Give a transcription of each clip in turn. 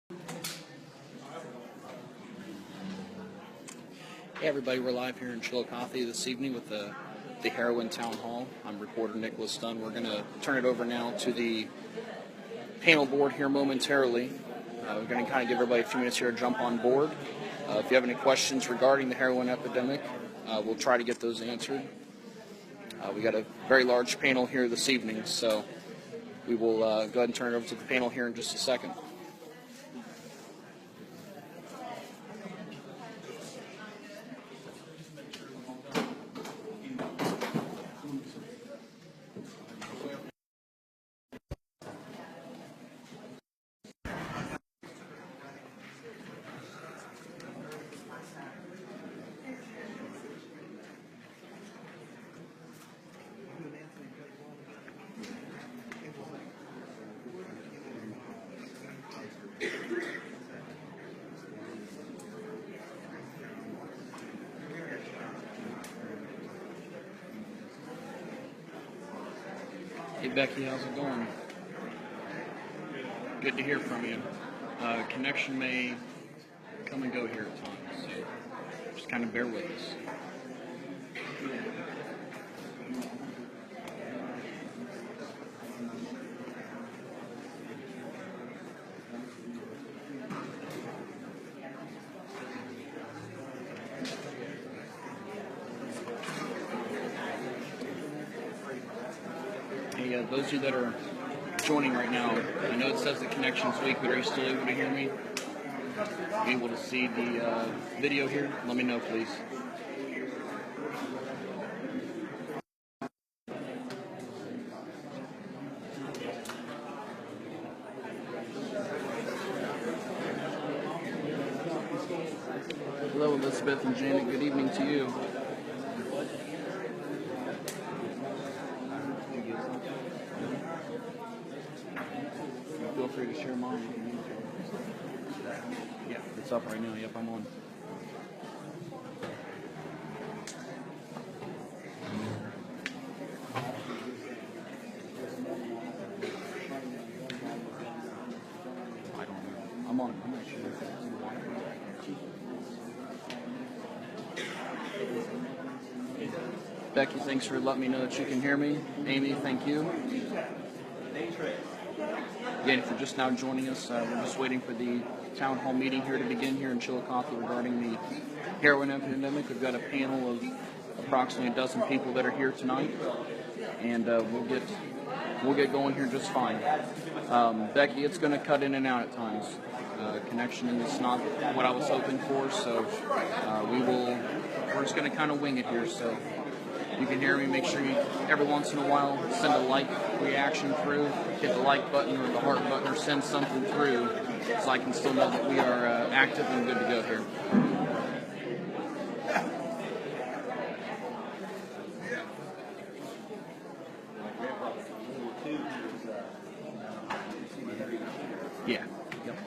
Hey everybody, we're live here in Chillicothe this evening with the Heroin Town Hall. I'm reporter Nicholas Dunn. We're going to turn it over now to the panel board here momentarily. We're going to kind of give everybody a few minutes here to jump on board. If you have any questions regarding the heroin epidemic, we'll try to get those answered. We got a very large panel here this evening, so we will go ahead and turn it over to the panel here in just a second. Hey Becky, how's it going? Good to hear from you. Connection may come and go here at times, so just kind of bear with us. Hey, those of you that are joining right now, I know it says the connection's weak, but are you still able to hear me? Are you able to see the video here? Let me know, please. Hello, Elizabeth and Janet. Good evening to you. Feel free to share mine. Yeah, it's up right now. Yep, I'm on. I don't know. I'm on. I'm not sure. Becky, thanks for letting me know that you can hear me. Amy, thank you. Again, if you're just now joining us, we're just waiting for the town hall meeting here to begin here in Chillicothe regarding the heroin epidemic. We've got a panel of approximately a dozen people that are here tonight, and we'll get going here just fine. Becky, it's going to cut in and out at times. Connection is not what I was hoping for, so we're just going to kind of wing it here. So you can hear me. Make sure you, every once in a while, send a like reaction through. Hit the like button or the heart button or send something through so I can still know that we are active and good to go here. Yeah. Yep.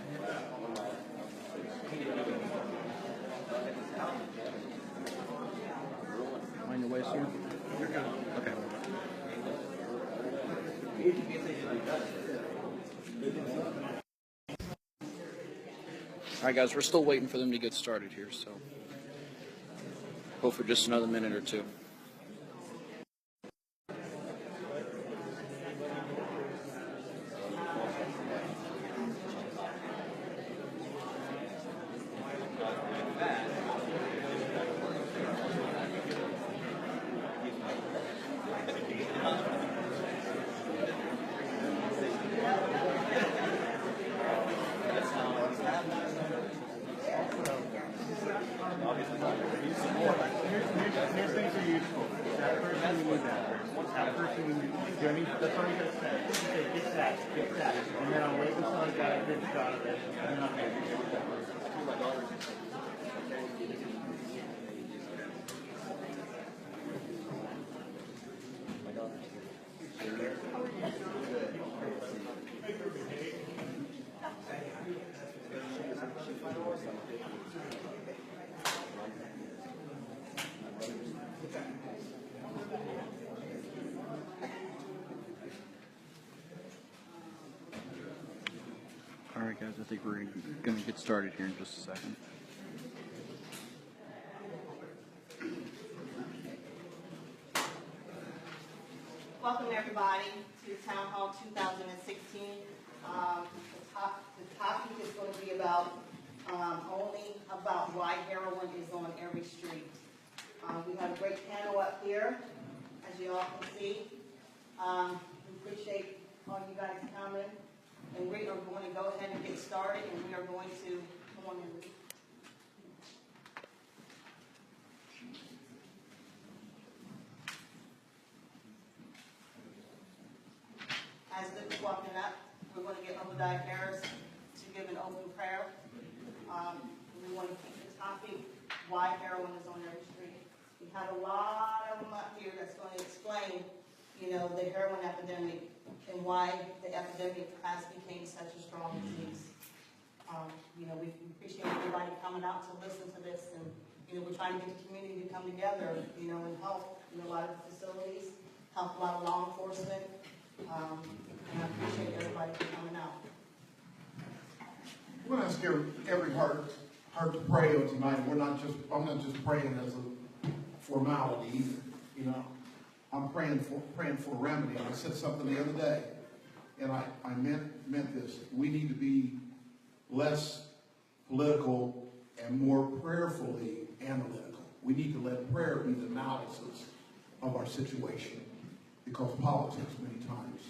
Mind your waist here? Okay. All right, guys, we're still waiting for them to get started here, so hopefully just another minute or two. Here's things are useful. That person you need that person. That person you need. You know what I mean? That's all you gotta say. Say, get that. And then I'll wait until I got a good shot of it. And then I'll get it. All right, guys. I think we're going to get started here in just a second. Welcome everybody to Town Hall 2016. The topic is going to be about only about why heroin is on every street. We have a great panel up here, as you all can see. We appreciate all you guys coming, and we are going to go ahead and get started, and we are going to come on in. As Luke is walking up, we're going to get Obadiah Harris to give an open prayer. We want to keep the topic, why heroin is on every street. We have a lot of them up here that's going to explain, the heroin epidemic and why the epidemic has become such a strong disease. We appreciate everybody coming out to listen to this, and we're trying to get the community to come together, and help a lot of the facilities, help a lot of law enforcement. And I appreciate everybody for coming out. We're going to ask every heart to pray on tonight. I'm not just praying as a formality either. I'm praying for a remedy. I said something the other day, and I meant this. We need to be less political and more prayerfully analytical. We need to let prayer be the analysis of our situation, because politics many times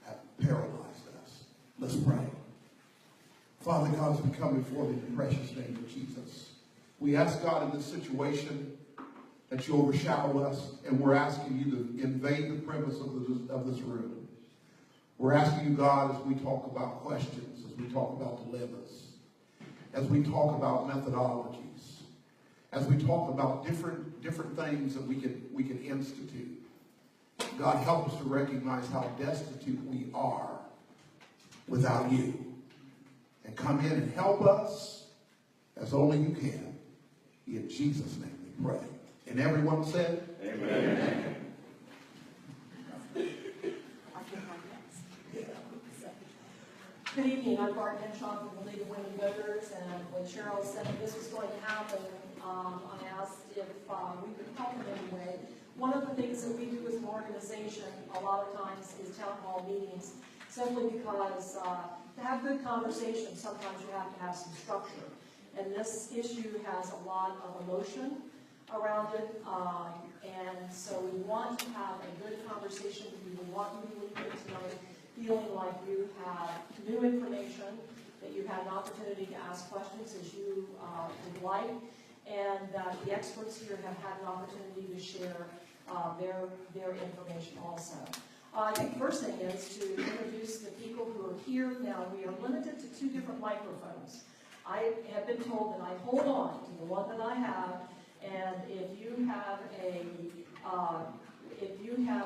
have paralyzed us. Let's pray. Father God, as we come before thee in the precious name of Jesus, we ask God in this situation that you overshadow us, and we're asking you to invade the premise of this room. We're asking you, God, as we talk about questions, as we talk about dilemmas, as we talk about methodologies, as we talk about different things that we can institute. God, help us to recognize how destitute we are without you. And come in and help us as only you can. In Jesus' name we pray. And everyone said, Amen. Good evening. I'm Barb Henshaw from the League of Women Voters, and when Cheryl said that this was going to happen, I asked if we could help in any way. One of the things that we do as an organization a lot of times is town hall meetings, simply because to have good conversations, sometimes you have to have some structure. And this issue has a lot of emotion around it, and so we want to have a good conversation. We want you to leave here tonight feeling like you have new information, that you had an opportunity to ask questions as you would like, and that the experts here have had an opportunity to share their information also. I think the first thing is to introduce the people who are here. Now, we are limited to 2 different microphones. I have been told that I hold on to the one that I have, and if you have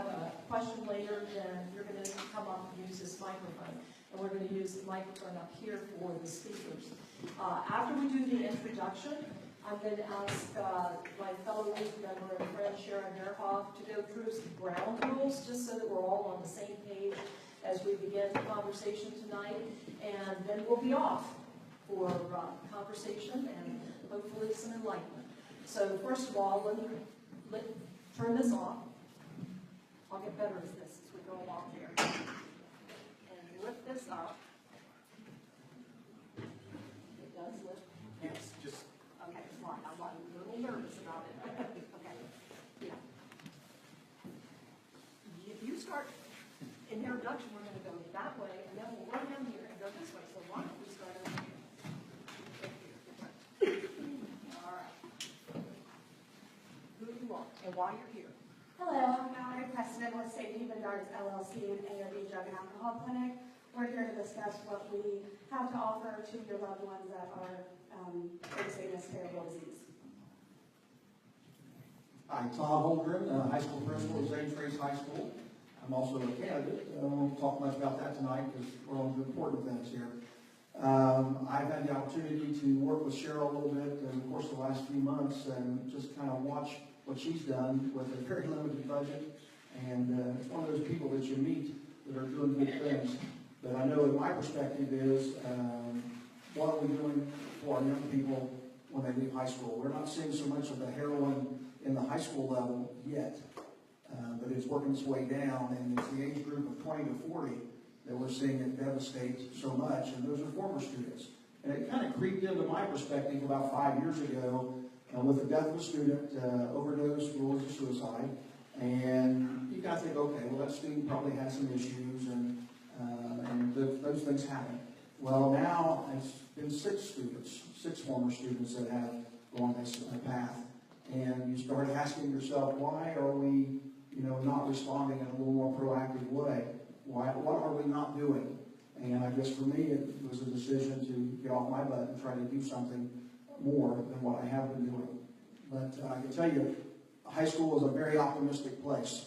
a question later, then you're going to come up and use this microphone. And we're going to use the microphone up here for the speakers. After we do the introduction, I'm going to ask my fellow league member and friend Sharon Nerhoff to go through some ground rules, just so that we're all on the same page as we begin the conversation tonight. And then we'll be off for conversation and hopefully some enlightenment. So first of all, let turn this off. I'll get better at this as we go along here. And lift this up. It does lift. Yes, just Okay, fine. I'm a little nervous about it. Okay. Yeah. If you start in the introduction, we're going to go that way, and then we'll run down here and go this way. So why don't we start over here? All right. Who you are and why you're here. Hello, I'm Mallory Preston with St. Human Darts LLC and ARD Drug and Alcohol Clinic. We're here to discuss what we have to offer to your loved ones that are facing this terrible disease. I'm Tom Holmgren, high school principal at St. Trace High School. I'm also a candidate. I won't talk much about that tonight because we're on the important things here. I've had the opportunity to work with Cheryl a little bit in the course of the last few months and just kind of watch what she's done with a very limited budget. And it's one of those people that you meet that are doing good things. But I know in my perspective is to our young people when they leave high school. We're not seeing so much of the heroin in the high school level yet, but it's working its way down, and it's the age group of 20 to 40 that we're seeing it devastate so much, and those are former students. And it kind of creeped into my perspective about 5 years ago with the death of a student, overdose, rules of suicide, and you got to think, okay, well, that student probably had some issues, and those things happen. Well, now it's been 6 students, 6 former students that have gone this path, and you start asking yourself, why are we, not responding in a little more proactive way? What are we not doing? And I guess for me, it was a decision to get off my butt and try to do something more than what I have been doing. But I can tell you, high school is a very optimistic place.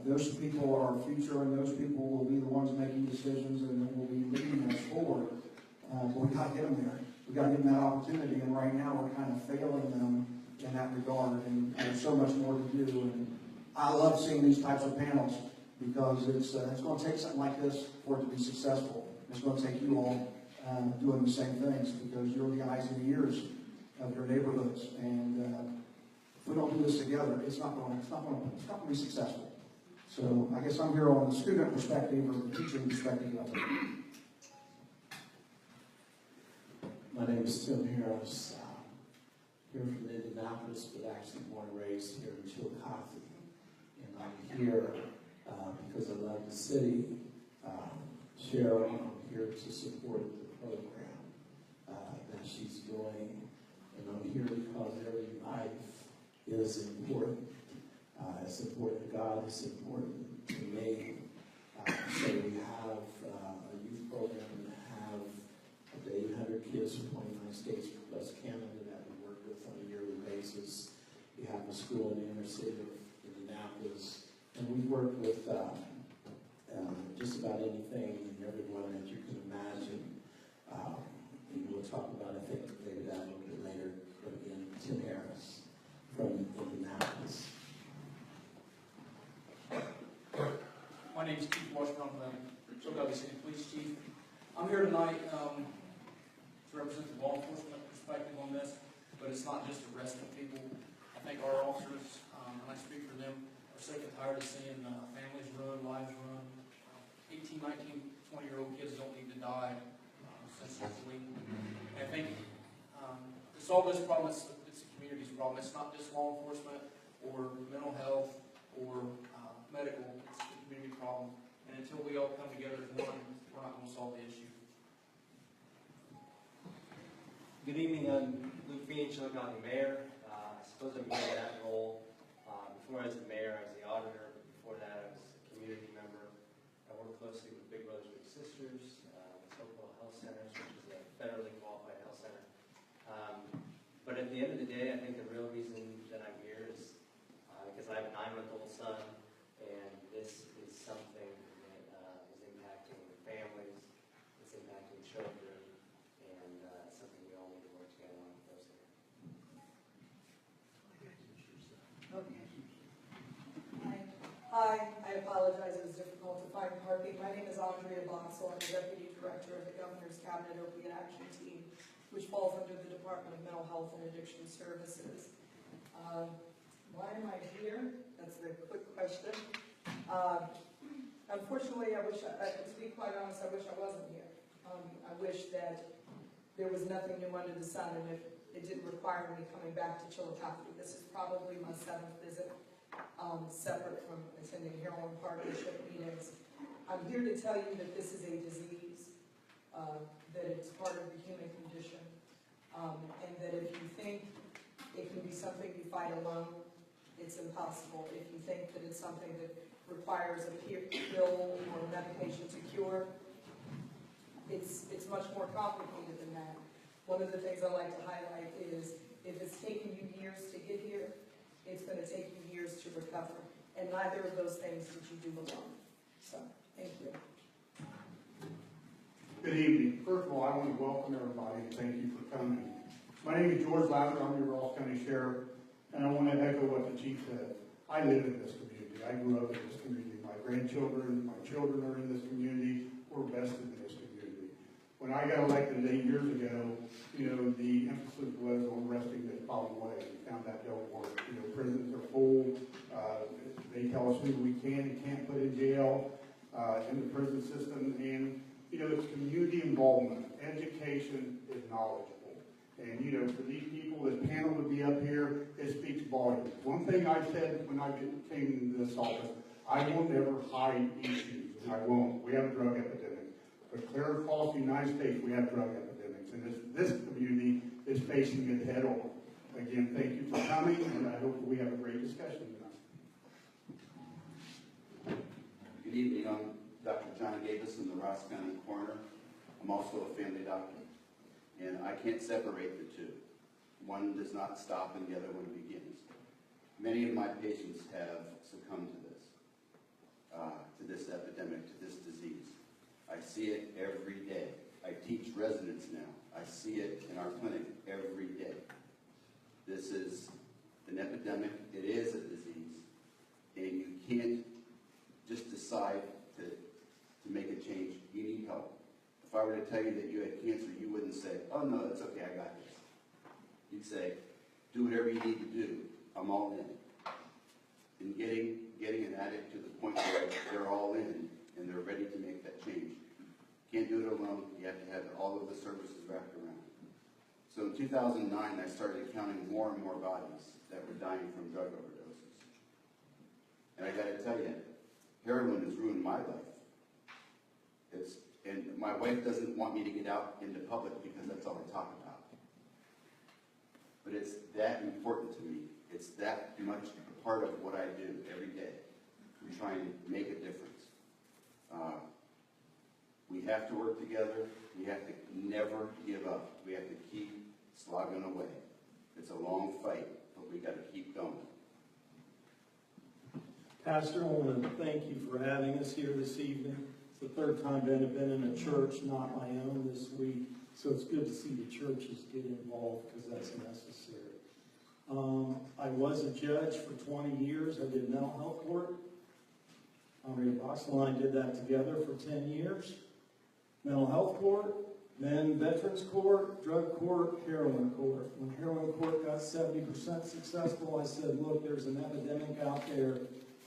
Those people are our future, and those people will be the ones making decisions and will be leading us forward. But we got to get them there. We got to give them that opportunity, and right now we're kind of failing them in that regard, and there's so much more to do. And I love seeing these types of panels because it's going to take something like this for it to be successful. It's going to take you all doing the same things because you're the eyes and ears of your neighborhoods, and if we don't do this together, it's not going to be successful. So I guess I'm here on the student perspective or the teaching perspective of it. My name is Tim Harris. Here from Indianapolis, but actually born and raised here in Chillicothe. And I'm here because I love the city. Cheryl, I'm here to support the program that she's doing. And I'm here because every life is important. It's important to God, it's important to me. So we have a youth program that have up to 800 kids from 29 states plus Canada that we work with on a yearly basis. We have a school in the inner city of Indianapolis, and we work with just about anything and everyone that you can imagine. And we'll talk about, I think, maybe that a little bit later, but again, Tim Harris from Indianapolis. My name is Chief Washburn. I'm the Chillicothe City Police Chief. I'm here tonight to represent the law enforcement perspective on this, but it's not just arresting people. I think our officers, and I speak for them, are sick and tired of seeing families ruin, lives ruin. 18, 19, 20-year-old kids don't need to die senselessly. And I think to solve this problem, it's a community's problem. It's not just law enforcement or mental health or medical. It's a community problem. And until we all come together as one, we're not going to solve the issue. Good evening, I'm Luke Feeney, Chillicothe Mayor. I suppose I'm here in that role. Before I was the mayor, I was the auditor. Before that, I was a community member. I work closely with Big Brothers Big Sisters, with Hopewell Health Centers, which is a federally qualified health center. But at the end of the day, I think the real reason that I'm here is because I have a 9-month-old son, and this is something that is impacting families, it's impacting children, and something we all need to work together on closely. Okay. Hi, I apologize, it was difficult to find parking. My name is Andrea Boxel. I'm the Deputy Director of the Governor's Cabinet Opiate Action Team, which falls under the Department of Mental Health and Addiction Services. Why am I here? That's the quick question. Unfortunately, to be quite honest, I wish I wasn't here. I wish that there was nothing new under the sun, and it didn't require me coming back to Chillicothe. This is probably my 7th visit, separate from attending Heroin partnership meetings. I'm here to tell you that this is a disease, that it's part of the human condition, and that if you think it can be something you fight alone, it's impossible. If you think that it's something that requires a pill or medication to cure, it's much more complicated than that. One of the things I like to highlight is if it's taken you years to get here, it's going to take you years to recover. And neither of those things did you do alone. So, thank you. Good evening. First of all, I want to welcome everybody and thank you for coming. My name is George Lather. I'm your Ross County Sheriff, and I want to echo what the Chief said. I live in this community. I grew up in this community. My grandchildren, my children are in this community. We're vested in this community. When I got elected 8 years ago, along the way. We found that don't work. You know, prisons are full. They tell us who we can and can't put in jail in the prison system. And, you know, it's community involvement. Education is knowledgeable. And, you know, for these people, this panel would be up here, it speaks volumes. One thing I said when I came into this office, I will never hide issues. I won't. We have a drug epidemic. But clear across the United States, we have drug epidemics. And this community is facing it head on. Again, thank you for coming, and I hope we have a great discussion tonight. Good evening. I'm Dr. John Davis in the Ross County Coroner. I'm also a family doctor. And I can't separate the two. One does not stop and the other one begins. Many of my patients have succumbed to this epidemic, to this disease. I see it every day. I teach residents now. I see it in our clinic every day. This is an epidemic. It is a disease. And you can't just decide to make a change. You need help. If I were to tell you that you had cancer, you wouldn't say, oh no, it's okay, I got this. You'd say, do whatever you need to do. I'm all in. And getting an addict to the point where they're all in and they're ready to make that change. Can't do it alone. You have to have all of the services wrapped around. So in 2009, I started counting more and more bodies that were dying from drug overdoses. And I got to tell you, heroin has ruined my life. And my wife doesn't want me to get out into public because that's all I talk about. But it's that important to me. It's that much a part of what I do every day. I'm trying to make a difference. We have to work together. We have to never give up. We have to keep slogging away. It's a long fight, but we got to keep going. Pastor, I want to thank you for having us here this evening. It's the third time I've been in a church, not my own, this week. So it's good to see the churches get involved because that's necessary. I was a judge for 20 years. I did mental health court. Maria Boxel and I did that together for 10 years. Mental health court, then veterans court, drug court, heroin court. When heroin court got 70% successful, I said, look, there's an epidemic out there.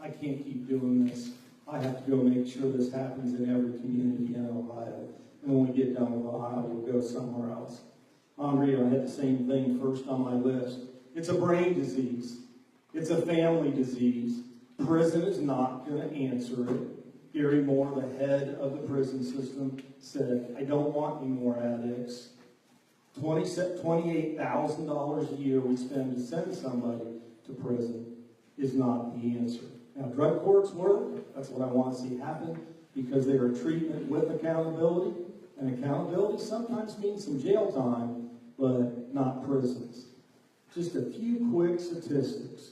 I can't keep doing this. I have to go make sure this happens in every community in Ohio. And when we get done with Ohio, we'll go somewhere else. Andrea, I had the same thing first on my list. It's a brain disease. It's a family disease. Prison is not going to answer it. Gary Moore, the head of the prison system, said, I don't want any more addicts. $28,000 a year we spend to send somebody to prison is not the answer. Now, drug courts work. That's what I want to see happen because they are treatment with accountability. And accountability sometimes means some jail time, but not prisons. Just a few quick statistics.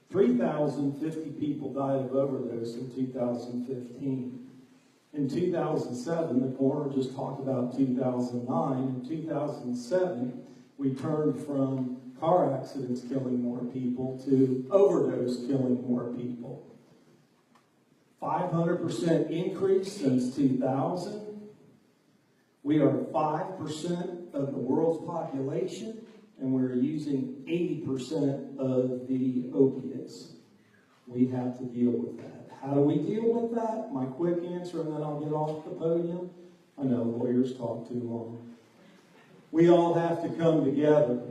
3,050 people died of overdose in 2015. In 2007, the coroner just talked about 2009. In 2007, we turned from car accidents killing more people to overdose killing more people. 500% increase since 2000. We are 5% of the world's population, and we're using 80% of the opiates. We have to deal with that. How do we deal with that? My quick answer, and then I'll get off the podium. I know lawyers talk too long. We all have to come together.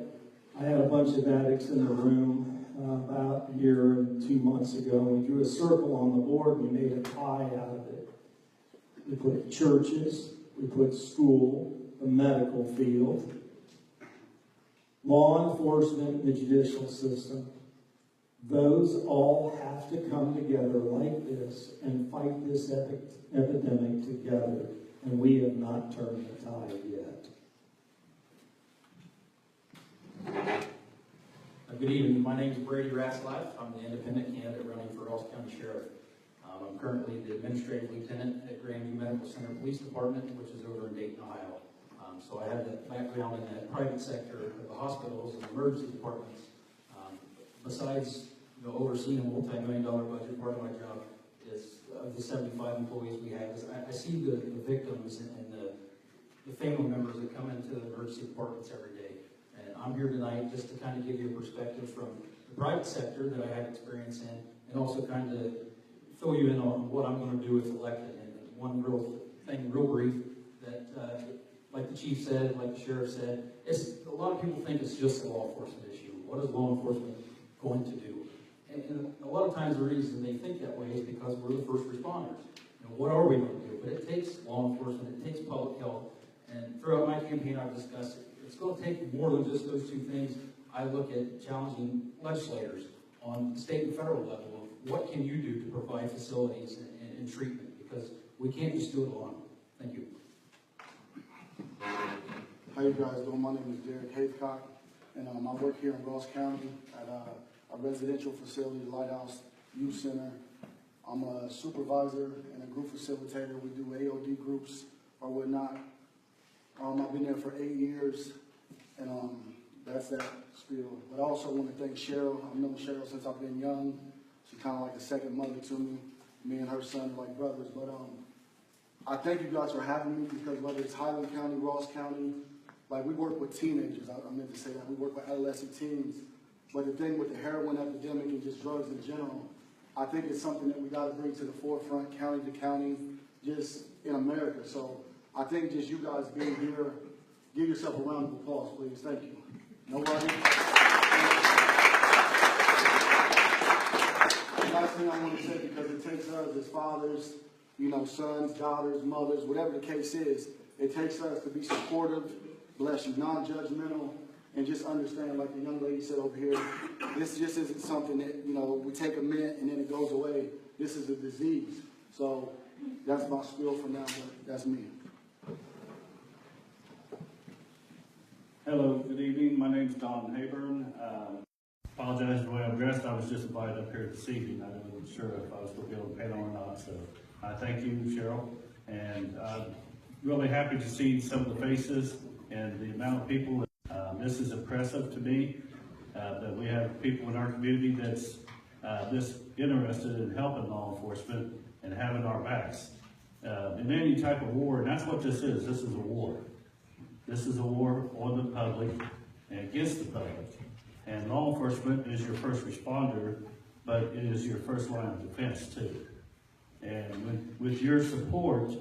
I had a bunch of addicts in the room about a year and 2 months ago. We drew a circle on the board and we made a tie out of it. We put churches, we put school, the medical field, law enforcement, and the judicial system. Those all have to come together like this and fight this epidemic together. And we have not turned the tide yet. Good evening. My name is Brady Ratzlaff. I'm the independent candidate running for Ross County Sheriff. I'm currently the administrative lieutenant at Grandview Medical Center Police Department, which is over in Dayton, Ohio. So I have that background in the private sector of the hospitals and emergency departments. Besides overseeing a multi-million-dollar budget, part of my job is of the 75 employees we have. I see the victims and the family members that come into the emergency departments every day. And I'm here tonight just to kind of give you a perspective from the private sector that I had experience in, and also kind of fill you in on what I'm going to do if elected. And one real thing, real brief, that like the chief said, like the sheriff said, a lot of people think it's just a law enforcement issue. What is law enforcement going to do? And a lot of times the reason they think that way is because we're the first responders. You know, what are we going to do? But it takes law enforcement, it takes public health, and throughout my campaign I've discussed it. It's going to take more than just those two things. I look at challenging legislators on the state and federal level of what can you do to provide facilities and treatment, because we can't just do it alone. Thank you. How you guys doing? My name is Derek Haycock, and I work here in Ross County at a residential facility, Lighthouse Youth Center. I'm a supervisor and a group facilitator. We do AOD groups or whatnot. I've been there for 8 years, and that's that spiel. But I also want to thank Cheryl. I've known Cheryl since I've been young. She's kind of like a second mother to me. Me and her son are like brothers. But I thank you guys for having me, because whether it's Highland County, Ross County, like we work with teenagers. I meant to say that. We work with adolescent teens. But the thing with the heroin epidemic and just drugs in general, I think it's something that we got to bring to the forefront, county to county, just in America. So I think just you guys being here, give yourself a round of applause, please. Thank you. Nobody? The last thing I want to say, because it takes us as fathers, you know, sons, daughters, mothers, whatever the case is, it takes us to be supportive, bless you, non-judgmental, and just understand, like the young lady said over here, this just isn't something that, you know, we take a mint and then it goes away. This is a disease. So that's my spiel for now, but that's me. Hello, good evening. My name's Don Hayburn. Apologize for the way I'm dressed. I was just invited up here this evening. I wasn't sure if I was going to be able to panel or not. So I thank you, Cheryl. And I'm really happy to see some of the faces and the amount of people. This is impressive to me, that we have people in our community that's this interested in helping law enforcement and having our backs. In any type of war, and that's what this is. This is a war. This is a war on the public and against the public. And law enforcement is your first responder, but it is your first line of defense too. And with your support,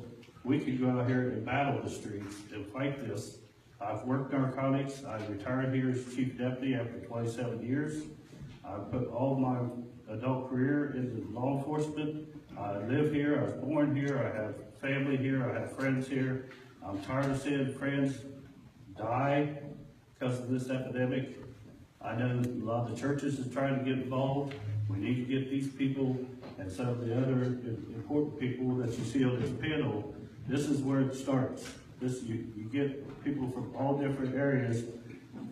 we could go out here and battle the streets and fight this. I've worked narcotics. I retired here as chief deputy after 27 years. I put all my adult career into law enforcement. I live here. I was born here. I have family here. I have friends here. I'm tired of seeing friends die because of this epidemic. I know a lot of the churches are trying to get involved. We need to get these people and some of the other important people that you see on this panel. This is where it starts. You get people from all different areas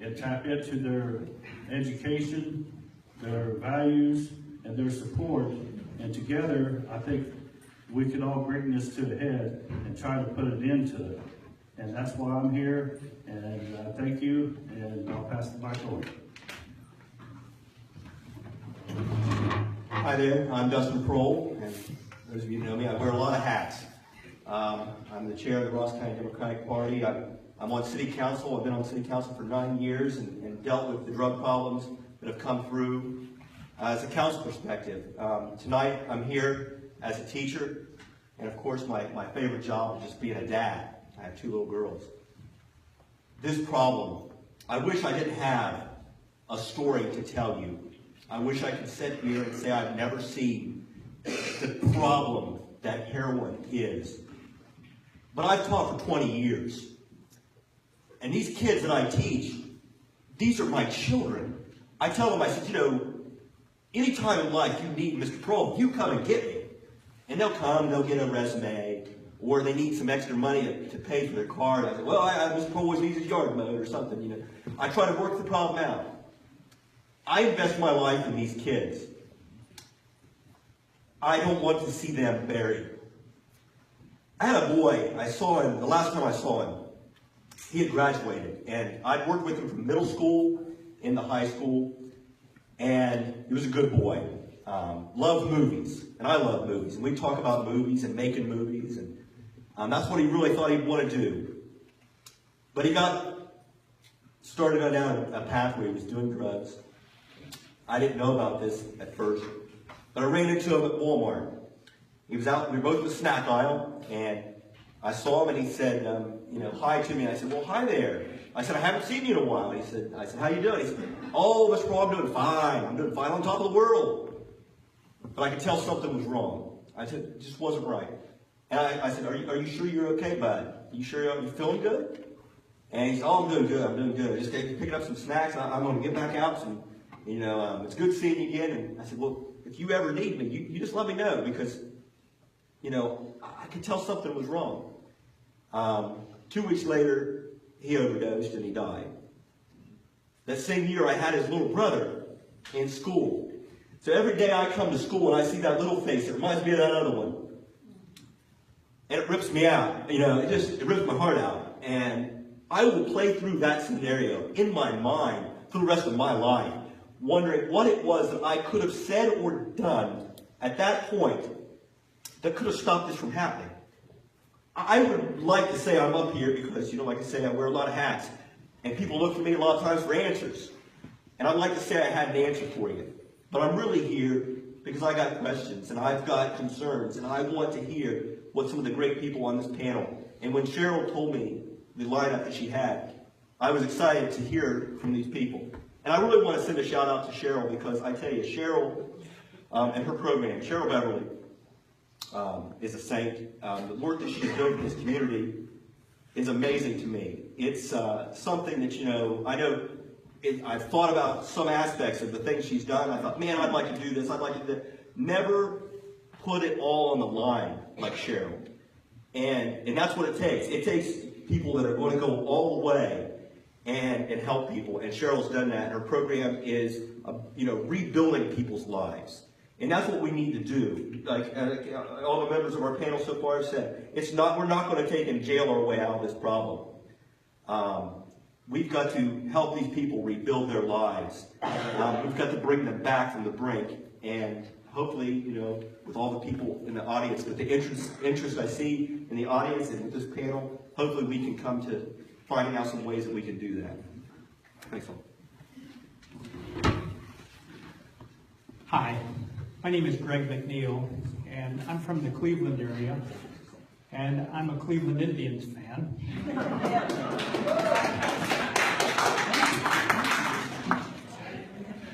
and tap into their education, their values, and their support. And together, I think we can all bring this to the head and try to put an end to it. And that's why I'm here. And thank you. And I'll pass the mic on. Hi there, I'm Dustin Prohl, and those of you who know me, I wear a lot of hats. I'm the chair of the Ross County Democratic Party. I'm on city council. I've been on city council for 9 years and dealt with the drug problems that have come through as a council perspective. Tonight I'm here as a teacher, and of course my favorite job is just being a dad. I have 2 little girls. This problem, I wish I didn't have a story to tell you. I wish I could sit here and say I've never seen the problem that heroin is. But I've taught for 20 years. And these kids that I teach, these are my children. I tell them, I said, you know, any time in life you need Mr. Prohl, you come and get me. And they'll come, they'll get a resume, or they need some extra money to pay for their car. And I say, well, Mr. Prohl always needs his yard mowed or something, you know. I try to work the problem out. I invest my life in these kids. I don't want to see them buried. I had a boy, I saw him, the last time I saw him, he had graduated, and I'd worked with him from middle school into high school, and he was a good boy. Loved movies, and I love movies, and we talk about movies and making movies, and that's what he really thought he'd want to do. But he got started on down a pathway. He was doing drugs. I didn't know about this at first, but I ran into him at Walmart. He was out, we were both in the snack aisle, and I saw him and he said, hi to me. I said, well, hi there. I said, I haven't seen you in a while. And I said, how you doing? He said, oh, Mr. Paul, I'm doing fine. I'm doing fine on top of the world. But I could tell something was wrong. I said, it just wasn't right. And I said, are you sure you're okay, bud? Are you sure you're feeling good? And he said, oh, I'm doing good. I'm doing good. I just picking up some snacks. I'm going to get back out. And, it's good seeing you again. And I said, well, if you ever need me, you just let me know because, I could tell something was wrong. 2 weeks later, he overdosed and he died. That same year, I had his little brother in school. So every day I come to school and I see that little face, it reminds me of that other one. And it rips me out. It rips my heart out. And I will play through that scenario in my mind for the rest of my life, wondering what it was that I could have said or done at that point that could have stopped this from happening. I would like to say I'm up here because, like I say, I wear a lot of hats. And people look for me a lot of times for answers. And I'd like to say I had an answer for you. But I'm really here because I got questions and I've got concerns. And I want to hear what some of the great people on this panel. And when Cheryl told me the lineup that she had, I was excited to hear from these people. And I really want to send a shout out to Cheryl because I tell you, Cheryl and her program, Cheryl Beverly, is a saint. The work that she's doing in this community is amazing to me. It's something that, I know I've thought about some aspects of the things she's done. I thought, man, I'd like to do this. I'd like to do that. Never put it all on the line like Cheryl. And that's what it takes. It takes people that are going to go all the way and help people. And Cheryl's done that. Her program is, rebuilding people's lives. And that's what we need to do. Like all the members of our panel so far have said, we're not going to take and jail our way out of this problem. We've got to help these people rebuild their lives. We've got to bring them back from the brink. And hopefully, with all the people in the audience, with the interest I see in the audience and with this panel, hopefully we can come to finding out some ways that we can do that. Thanks all. Hi, my name is Greg McNeil, and I'm from the Cleveland area, and I'm a Cleveland Indians fan.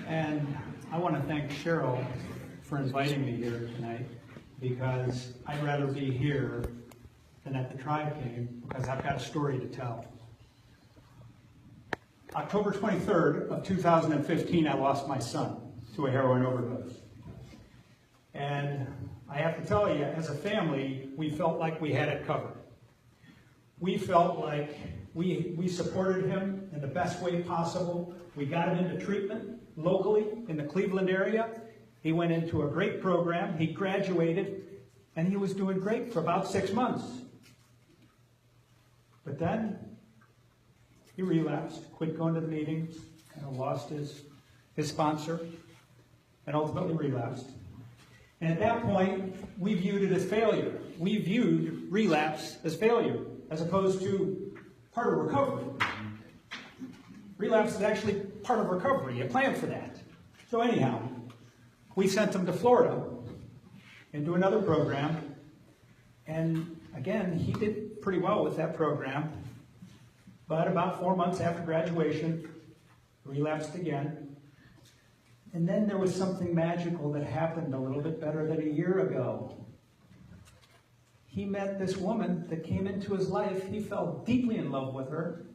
And I want to thank Cheryl for inviting me here tonight, because I'd rather be here than at the tribe game, because I've got a story to tell. October 23rd of 2015, I lost my son to a heroin overdose. And I have to tell you, as a family, we felt like we had it covered. We felt like we supported him in the best way possible. We got him into treatment locally in the Cleveland area. He went into a great program. He graduated, and he was doing great for about 6 months. But then he relapsed, quit going to the meetings, kind of lost his sponsor, and ultimately relapsed. And at that point, we viewed it as failure. We viewed relapse as failure, as opposed to part of recovery. Relapse is actually part of recovery. You plan for that. So anyhow, we sent him to Florida into another program. And again, he did pretty well with that program. But about 4 months after graduation, relapsed again. And then there was something magical that happened a little bit better than a year ago. He met this woman that came into his life. He fell deeply in love with her.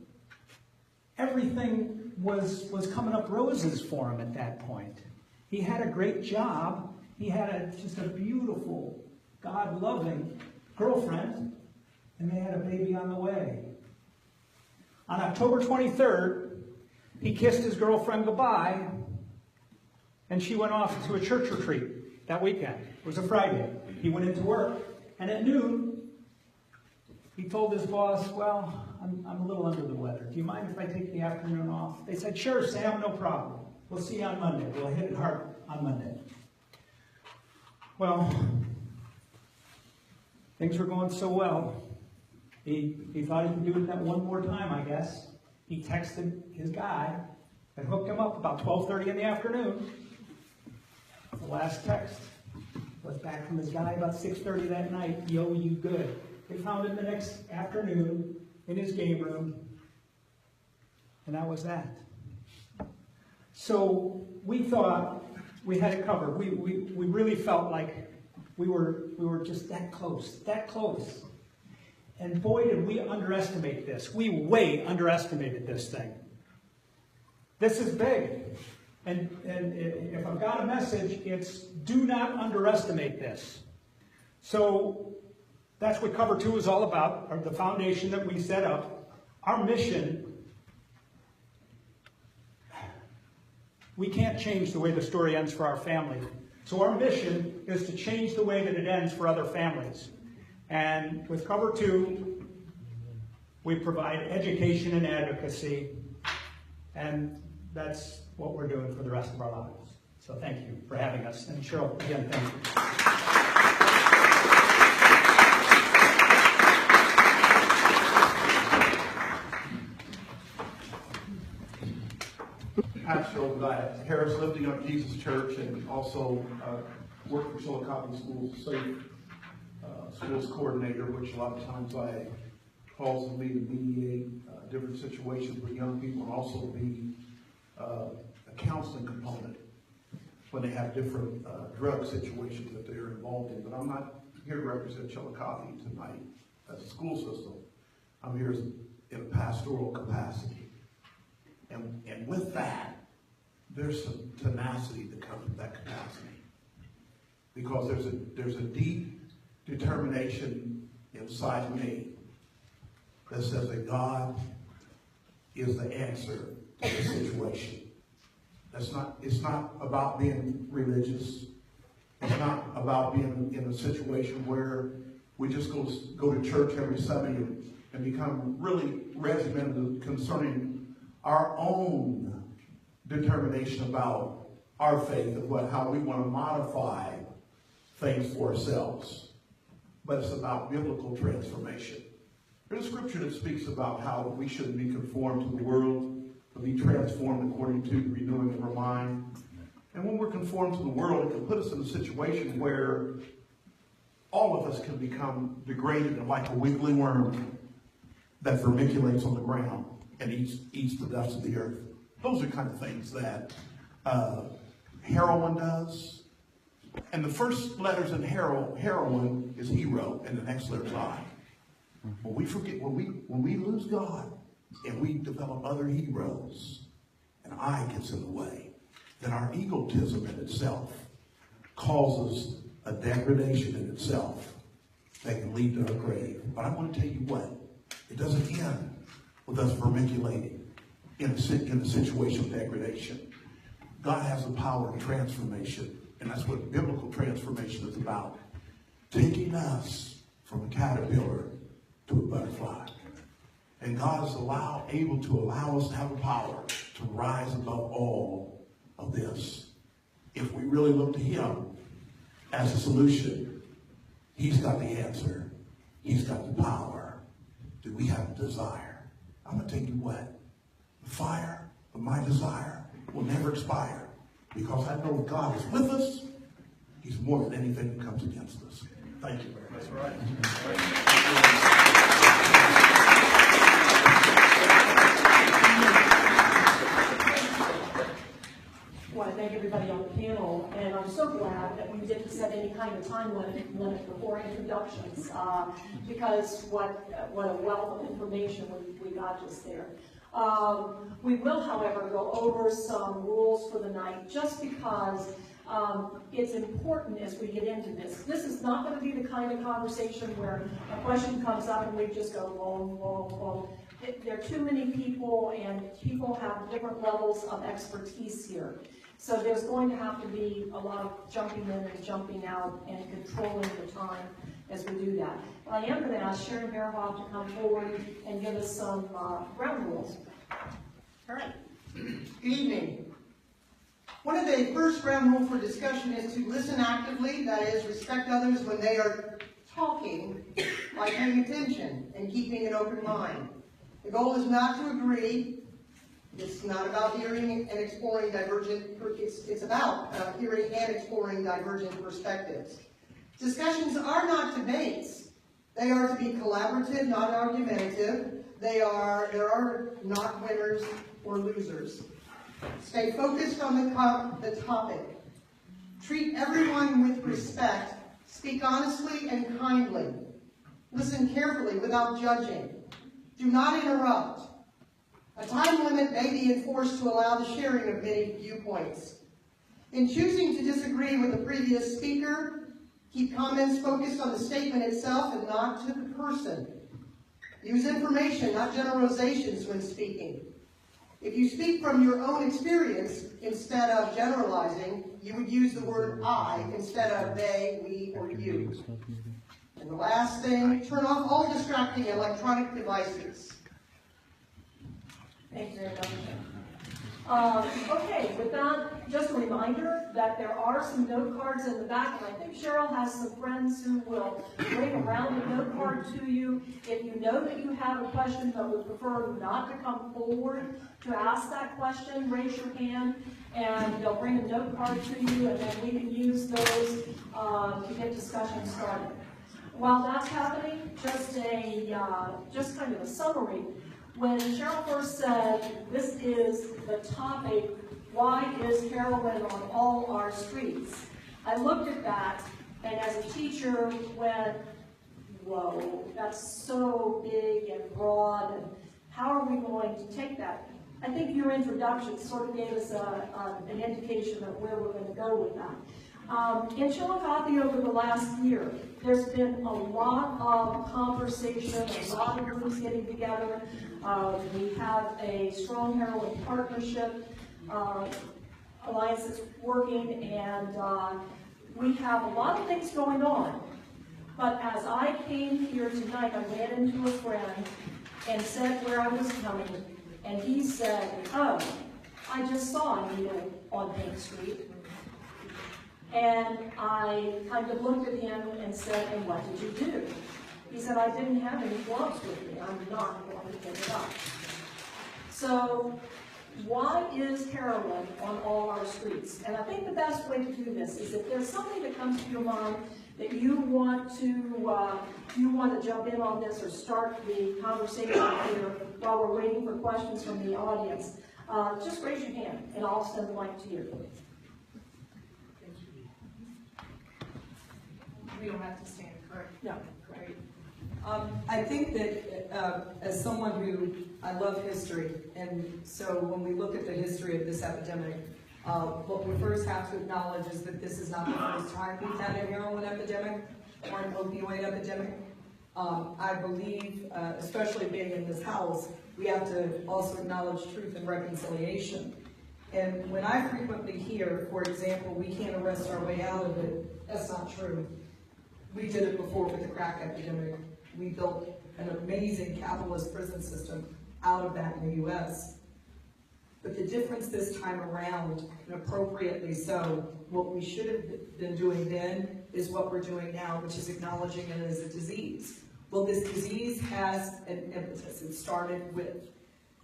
Everything was coming up roses for him at that point. He had a great job. He had just a beautiful, God-loving girlfriend. And they had a baby on the way. On October 23rd, he kissed his girlfriend goodbye, and she went off to a church retreat that weekend. It was a Friday. He went into work, and at noon, he told his boss, well, I'm a little under the weather. Do you mind if I take the afternoon off? They said, sure, Sam, no problem. We'll see you on Monday. We'll hit it hard on Monday. Well, things were going so well. He thought he could do it that one more time, I guess. He he texted his guy and hooked him up about 12:30 in the afternoon. The last text was back from his guy about 6:30 that night. Yo, you good? They found him the next afternoon in his game room, and that was that. So we thought we had it covered. We really felt like we were just that close, that close. And boy, did we underestimate this. We way underestimated this thing. This is big. And if I've got a message, it's do not underestimate this. So that's what Cover 2 is all about, or the foundation that we set up. Our mission, we can't change the way the story ends for our family. So our mission is to change the way that it ends for other families. And with Cover 2, we provide education and advocacy, and that's what we're doing for the rest of our lives. So thank you for having us. And Cheryl, again, thank you. Pastor at Harris Lifting Up Jesus Church, and also work for Chillicothe Schools Safe Schools Coordinator, which a lot of times I calls me to mediate different situations with young people, and also be a counseling component when they have different drug situations that they're involved in. But I'm not here to represent Chillicothe tonight as a school system. I'm here in a pastoral capacity. And with that, there's some tenacity that comes with that capacity. Because there's a deep determination inside me that says that God is the answer to the situation. It's not about being religious. It's not about being in a situation where we just go to church every Sunday and become really regimented concerning our own determination about our faith and how we want to modify things for ourselves. But it's about biblical transformation. There's a scripture that speaks about how we shouldn't be conformed to the world, but be transformed according to the renewing of our mind. And when we're conformed to the world, it can put us in a situation where all of us can become degraded and like a wiggly worm that vermiculates on the ground and eats the dust of the earth. Those are kind of things that heroin does. And the first letters in heroin is hero, and the next letter is I. When we forget, when we lose God, and we develop other heroes, and I gets in the way, then our egotism in itself causes a degradation in itself that can lead to a grave. But I want to tell you what, it doesn't end with us vermiculating in a situation of degradation. God has the power of transformation, and that's what biblical transformation is about. Taking us from a caterpillar to a butterfly. And God is able to allow us to have the power to rise above all of this. If we really look to Him as a solution, He's got the answer. He's got the power. Do we have a desire? I'm going to tell you what. The fire of my desire will never expire, because I know God is with us. He's more than anything that comes against us. Thank you very much. That's right. I want to thank everybody on the panel, and I'm so glad that we didn't set any kind of time limit before introductions, because what a wealth of information we got just there. We will, however, go over some rules for the night, just because it's important as we get into this. This is not going to be the kind of conversation where a question comes up and we just go, whoa, whoa, whoa. There are too many people, and people have different levels of expertise here. So there's going to have to be a lot of jumping in and jumping out and controlling the time as we do that. But I am going to ask Sharon Berhoff to come forward and give us some ground rules. All right. Good evening. One of the first ground rules for discussion is to listen actively, that is, respect others when they are talking, by paying attention and keeping an open mind. The goal is not to agree, It's not about hearing and exploring divergent, it's about hearing and exploring divergent perspectives. Discussions are not debates. They are to be collaborative, not argumentative. There are not winners or losers. Stay focused on the topic. Treat everyone with respect. Speak honestly and kindly. Listen carefully without judging. Do not interrupt. A time limit may be enforced to allow the sharing of many viewpoints. In choosing to disagree with the previous speaker, keep comments focused on the statement itself and not to the person. Use information, not generalizations when speaking. If you speak from your own experience instead of generalizing, you would use the word I instead of they, we, or you. And the last thing, turn off all distracting electronic devices. Thank you very much. Okay, with that, just a reminder that there are some note cards in the back, and I think Cheryl has some friends who will bring around a note card to you. If you know that you have a question but would prefer not to come forward to ask that question, raise your hand, and they'll bring a note card to you, and then we can use those to get discussion started. While that's happening, just kind of a summary. When Cheryl first said, this is the topic, why is heroin on all our streets? I looked at that, and as a teacher went, whoa, that's so big and broad, and how are we going to take that? I think your introduction sort of gave us an indication of where we're going to go with that. In Chillicothe over the last year, there's been a lot of conversation, a lot of groups getting together. We have a strong heroin partnership alliance that's working, and we have a lot of things going on. But as I came here tonight, I ran into a friend and said where I was coming, and he said, oh, I just saw a needle on Main Street. And I kind of looked at him and said, and what did you do? He said, I didn't have any gloves with me. I'm not going to pick it up. So why is heroin on all our streets? And I think the best way to do this is if there's something that comes to your mind that you want to jump in on this or start the conversation here while we're waiting for questions from the audience, just raise your hand and I'll send the mic to you. We don't have to stand, correct? No. Great. I think that as someone who, I love history, and so when we look at the history of this epidemic, what we first have to acknowledge is that this is not the first time we've had a heroin epidemic or an opioid epidemic. I believe, especially being in this house, we have to also acknowledge truth and reconciliation. And when I frequently hear, for example, we can't arrest our way out of it, that's not true. We did it before with the crack epidemic. We built an amazing capitalist prison system out of that in the U.S. But the difference this time around, and appropriately so, what we should have been doing then is what we're doing now, which is acknowledging it as a disease. Well, this disease has an impetus. It started with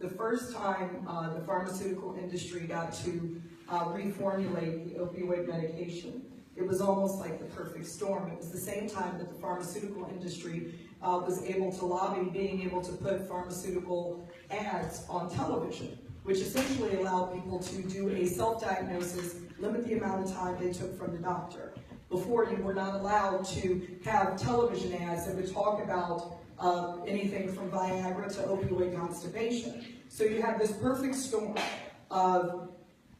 the first time the pharmaceutical industry got to reformulate the opioid medication. It was almost like the perfect storm. It was the same time that the pharmaceutical industry was able to lobby being able to put pharmaceutical ads on television, which essentially allowed people to do a self-diagnosis, limit the amount of time they took from the doctor. Before, you were not allowed to have television ads that would talk about anything from Viagra to opioid constipation. So you have this perfect storm of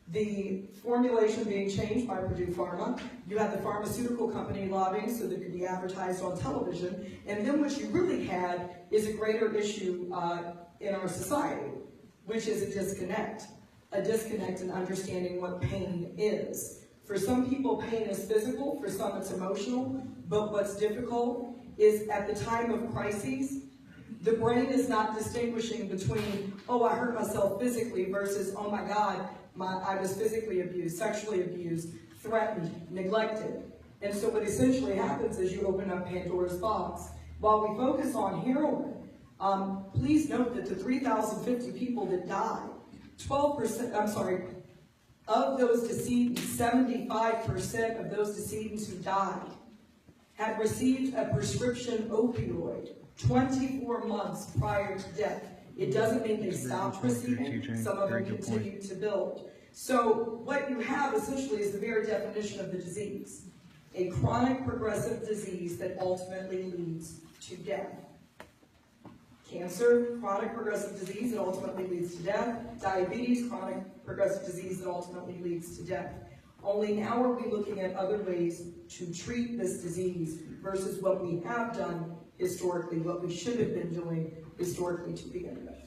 the formulation being changed by Purdue Pharma. You have the pharmaceutical company lobbying so that it could be advertised on television. And then what you really had is a greater issue in our society, which is a disconnect in understanding what pain is. For some people, pain is physical, for some it's emotional, but what's difficult is at the time of crises, the brain is not distinguishing between, oh, I hurt myself physically versus, oh my God, I was physically abused, sexually abused, threatened, neglected. And so what essentially happens is you open up Pandora's box. While we focus on heroin, please note that the 3,050 people that died of those decedents, 75% of those decedents who died had received a prescription opioid 24 months prior to death. It doesn't mean they stopped receiving. Some of them continued to build. So what you have essentially is the very definition of the disease. A chronic progressive disease that ultimately leads to death. Cancer, chronic progressive disease that ultimately leads to death. Diabetes, chronic progressive disease that ultimately leads to death. Only now are we looking at other ways to treat this disease versus what we have done historically, what we should have been doing historically to begin with.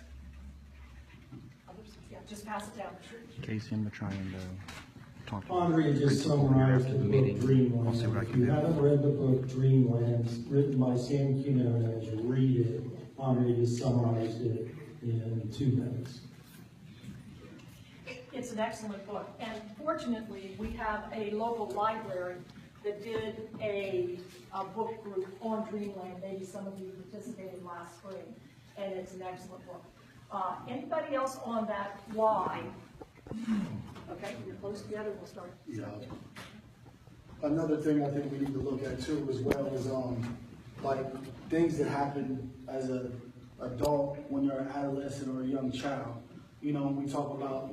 Yeah, just pass it down. Casey, I'm trying to talk to Andrea just summarized the book Dreamland. If you haven't read the book Dreamland, written by Sam Quinones, read it. Andrea just summarized it in 2 minutes. It's an excellent book, and fortunately, we have a local library that did a book group on Dreamland. Maybe some of you participated last spring, and it's an excellent book. Anybody else on that why? Okay, you're close together, we'll start. Yeah. Another thing I think we need to look at too as well is like things that happen as an adult when you're an adolescent or a young child. You know, we talk about,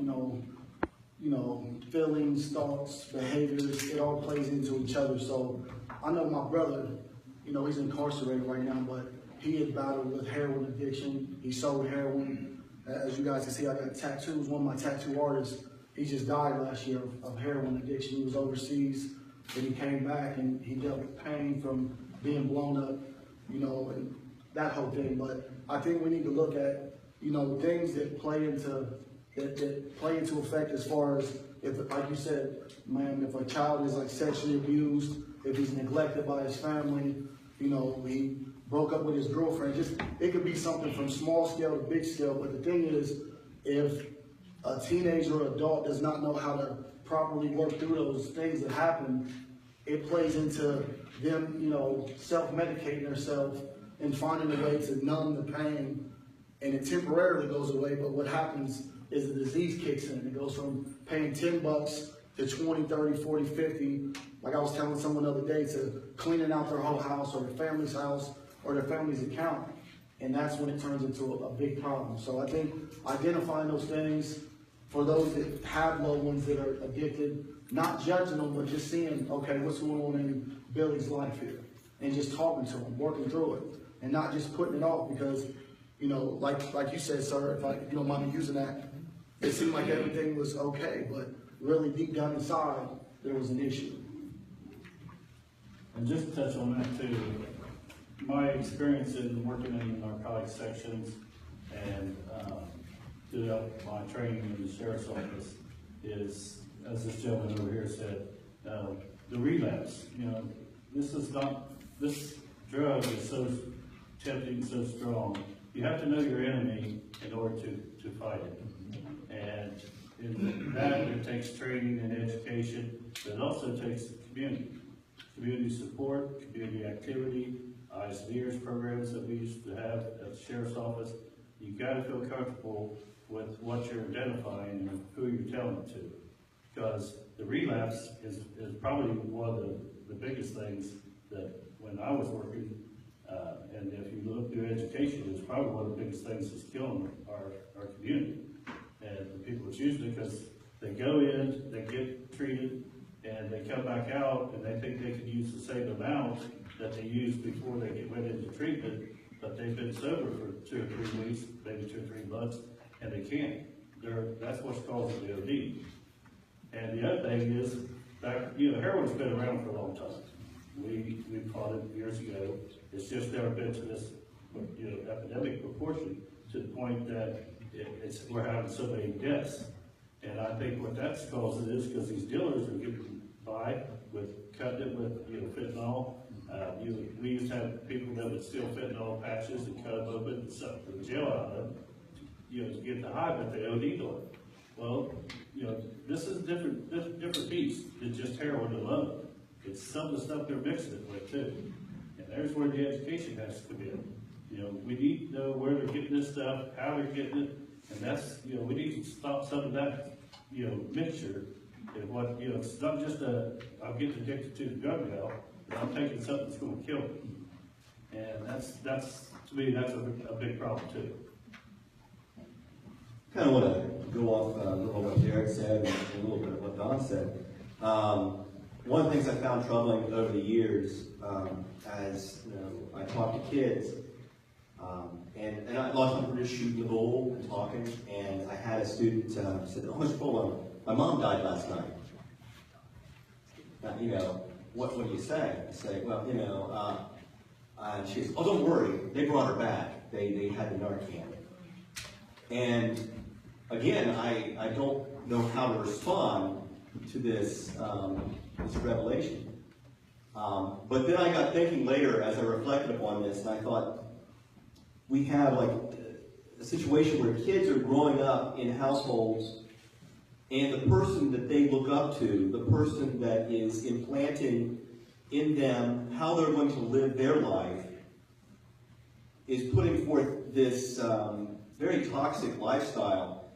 feelings, thoughts, behaviors, it all plays into each other. So I know my brother, he's incarcerated right now, but he had battled with heroin addiction. He sold heroin. As you guys can see, I got tattoos. One of my tattoo artists, he just died last year of heroin addiction. He was overseas, and he came back, and he dealt with pain from being blown up, and that whole thing. But I think we need to look at, things that play into effect as far as, if, like you said, man, if a child is like sexually abused, if he's neglected by his family, he broke up with his girlfriend, it could be something from small scale to big scale. But the thing is, if a teenager or adult does not know how to properly work through those things that happen, it plays into them, self-medicating themselves and finding a way to numb the pain, and it temporarily goes away. But what happens is the disease kicks in. It goes from paying $10 to 20, 30, 40, 50, like I was telling someone the other day, to cleaning out their whole house or their family's house or their family's account. And that's when it turns into a big problem. So I think identifying those things for those that have loved ones that are addicted, not judging them, but just seeing, okay, what's going on in Billy's life here? And just talking to him, working through it, and not just putting it off because, like you said, sir, if you don't mind me using that, it seemed like everything was okay, but really deep down inside, there was an issue. And just to touch on that too, my experience in working in narcotics sections and throughout my training in the sheriff's office is, as this gentleman over here said, the relapse. This drug is so tempting, so strong. You have to know your enemy in order to fight it. And in that, it takes training and education, but it also takes community support, community activity, eyes and ears programs that we used to have at the sheriff's office. You've got to feel comfortable with what you're identifying and who you're telling it to. Because the relapse is probably one of the biggest things that when I was working, and if you look through education, it's probably one of the biggest things that's killing our community. And the people it's usually because they go in, they get treated, and they come back out, and they think they can use the same amount that they used before they went into treatment, but they've been sober for 2 or 3 weeks, maybe 2 or 3 months, and they can't. That's what's causing the OD. And the other thing is, heroin's been around for a long time. We fought it years ago. It's just never been to this, epidemic proportion to the point that we're having so many deaths. And I think what that's causing is because these dealers are getting by with cutting it with fentanyl. We used to have people that would steal fentanyl patches and cut them open and suck the gel out of them, to get the high, but they OD'd on it. Well, this is a different beast than just heroin alone. It's some of the stuff they're mixing it with too. And there's where the education has to come in. We need to know where they're getting this stuff, how they're getting it, And that's, we need to stop some of that, mixture. And what, it's not just I'm getting addicted to the drug now, but I'm taking something that's gonna kill me. And that's, to me, that's a big problem too. Kind of want to go off a little what Derek said and a little bit of what Don said. One of the things I found troubling over the years, as I talk to kids, and a lot of times we're just shooting the bull and talking, and I had a student said, "Oh, Mr. Fuller, my mom died last night." Now, what do you say? I say, well, and she goes, "Oh, don't worry, they brought her back. They had the Narcan." And again, I don't know how to respond to this revelation. But then I got thinking later as I reflected upon this, and I thought, we have like a situation where kids are growing up in households, and the person that they look up to, the person that is implanting in them how they're going to live their life, is putting forth this very toxic lifestyle.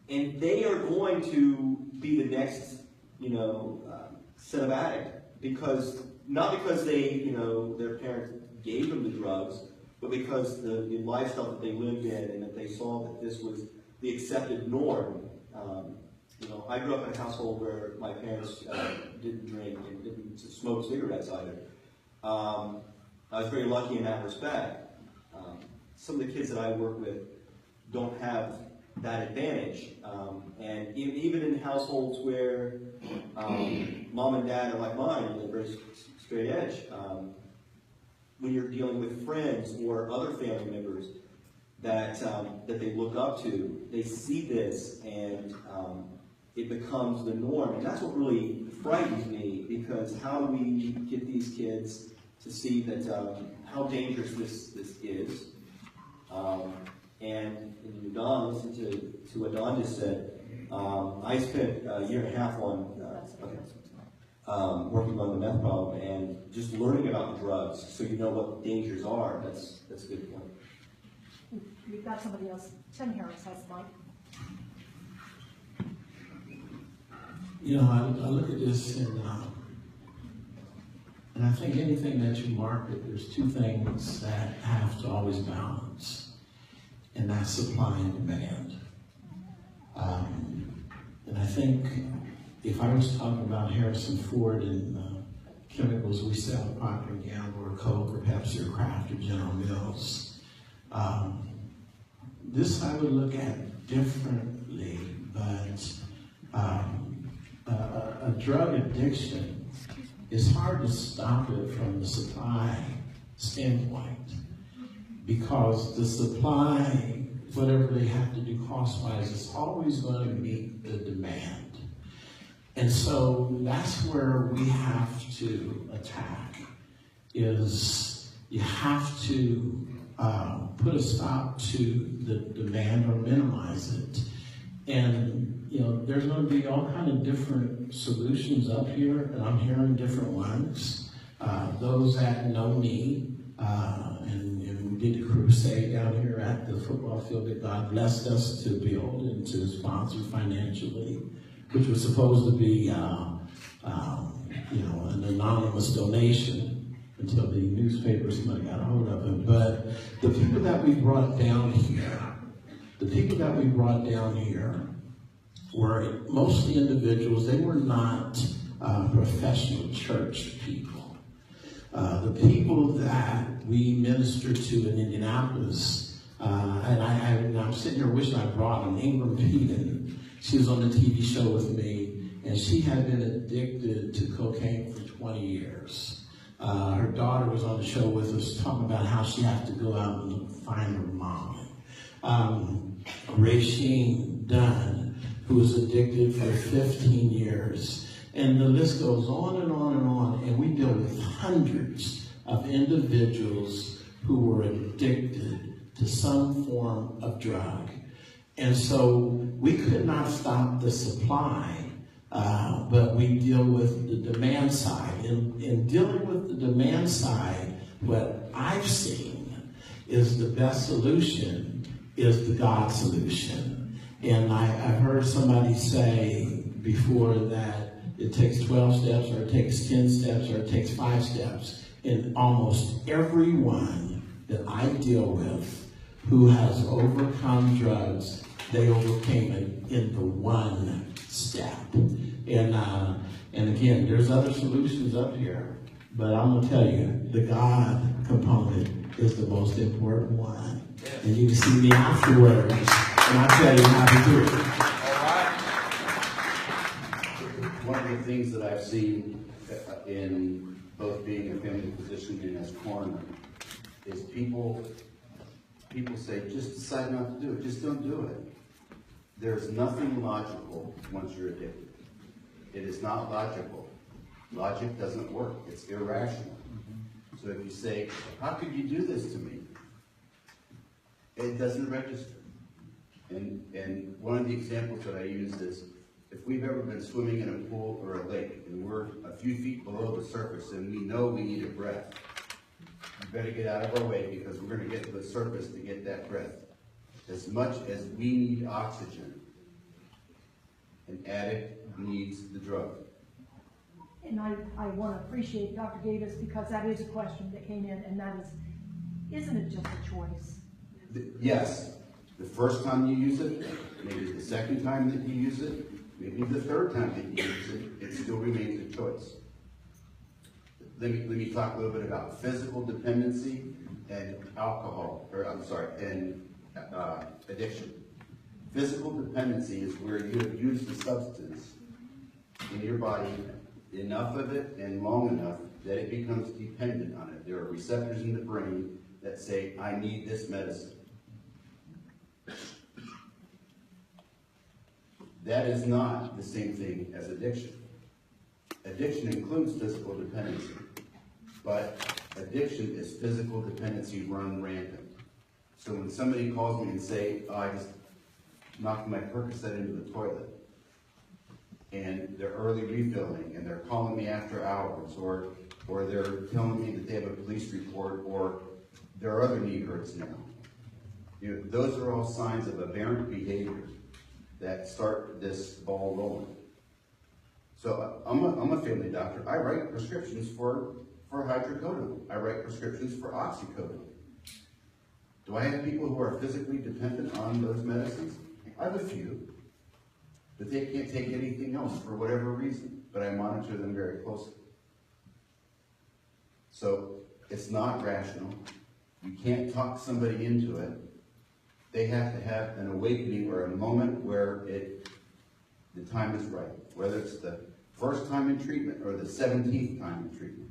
And they are going to be the next, set of addicts, not because they, their parents gave them the drugs, but because the lifestyle that they lived in, and that they saw that this was the accepted norm. I grew up in a household where my parents didn't drink and didn't smoke cigarettes either. I was very lucky in that respect. Some of the kids that I work with don't have that advantage. And even in households where mom and dad are like mine, they're very straight edge, when you're dealing with friends or other family members that they look up to, they see this, and it becomes the norm. And that's what really frightens me, because how do we get these kids to see that how dangerous this is? And Don, listen to what Don just said. I spent a year and a half working on the meth problem and just learning about drugs, so you know what the dangers are. That's a good point. We've got somebody else. Tim Harris has the mic. I look at this and I think anything that you market, there's two things that have to always balance, and that's supply and demand. And I think if I was talking about Harrison Ford and chemicals we sell at Procter & Gamble or Coke or Pepsi or Kraft or General Mills, this I would look at differently, but a drug addiction, it's hard to stop it from the supply standpoint, because the supply, whatever they have to do cost-wise, is always going to meet the demand. And so that's where we have to attack, is you have to put a stop to the demand or minimize it. And there's going to be all kind of different solutions up here, and I'm hearing different ones. Those that know me, and we did a crusade down here at the football field that God blessed us to build and to sponsor financially, which was supposed to be, an anonymous donation until the newspaper somebody got a hold of it. But the people that we brought down here, were mostly individuals. They were not professional church people. The people that we ministered to in Indianapolis, and I'm sitting here wishing I brought them. Ingram Peden, she was on the TV show with me, and she had been addicted to cocaine for 20 years. Her daughter was on the show with us talking about how she had to go out and find her mom. Rasheen Dunn, who was addicted for 15 years. And the list goes on and on and on. And we deal with hundreds of individuals who were addicted to some form of drug. And so we could not stop the supply, but we deal with the demand side. In dealing with the demand side, what I've seen is the best solution is the God solution. And I've heard somebody say before that it takes 12 steps, or it takes 10 steps, or it takes 5 steps. And almost everyone that I deal with who has overcome drugs, they overcame it in the one step. And again, there's other solutions up here, but I'm gonna tell you, the God component is the most important one. And you can see me afterwards, and I'll tell you how to do it. One of the things that I've seen in both being a family physician and as coroner is people say, just decide not to do it, just don't do it. There's nothing logical once you're addicted. It is not logical. Logic doesn't work. It's irrational. So if you say, how could you do this to me? It doesn't register. And one of the examples that I use is, if we've ever been swimming in a pool or a lake and we're a few feet below the surface and we know we need a breath, we better get out of our way because we're going to get to the surface to get that breath. As much as we need oxygen, an addict needs the drug. And I want to appreciate Dr. Davis, because that is a question that came in, and that is, isn't it just a choice? Yes, the first time you use it, maybe the second time that you use it, maybe the third time that you use it, it still remains a choice. Let me talk a little bit about physical dependency and addiction. Physical dependency is where you have used the substance in your body, enough of it and long enough that it becomes dependent on it. There are receptors in the brain that say, I need this medicine. That is not the same thing as addiction. Addiction includes physical dependency, but addiction is physical dependency run rampant. So when somebody calls me and say, oh, I just knocked my Percocet into the toilet, and they're early refilling, and they're calling me after hours, or they're telling me that they have a police report, or their other knee hurts now. You know, those are all signs of aberrant behavior that start this ball rolling. So I'm a family doctor. I write prescriptions for hydrocodone. I write prescriptions for oxycodone. Do I have people who are physically dependent on those medicines? I have a few, but they can't take anything else for whatever reason, but I monitor them very closely. So it's not rational. You can't talk somebody into it. They have to have an awakening or a moment where the time is right, whether it's the first time in treatment or the 17th time in treatment.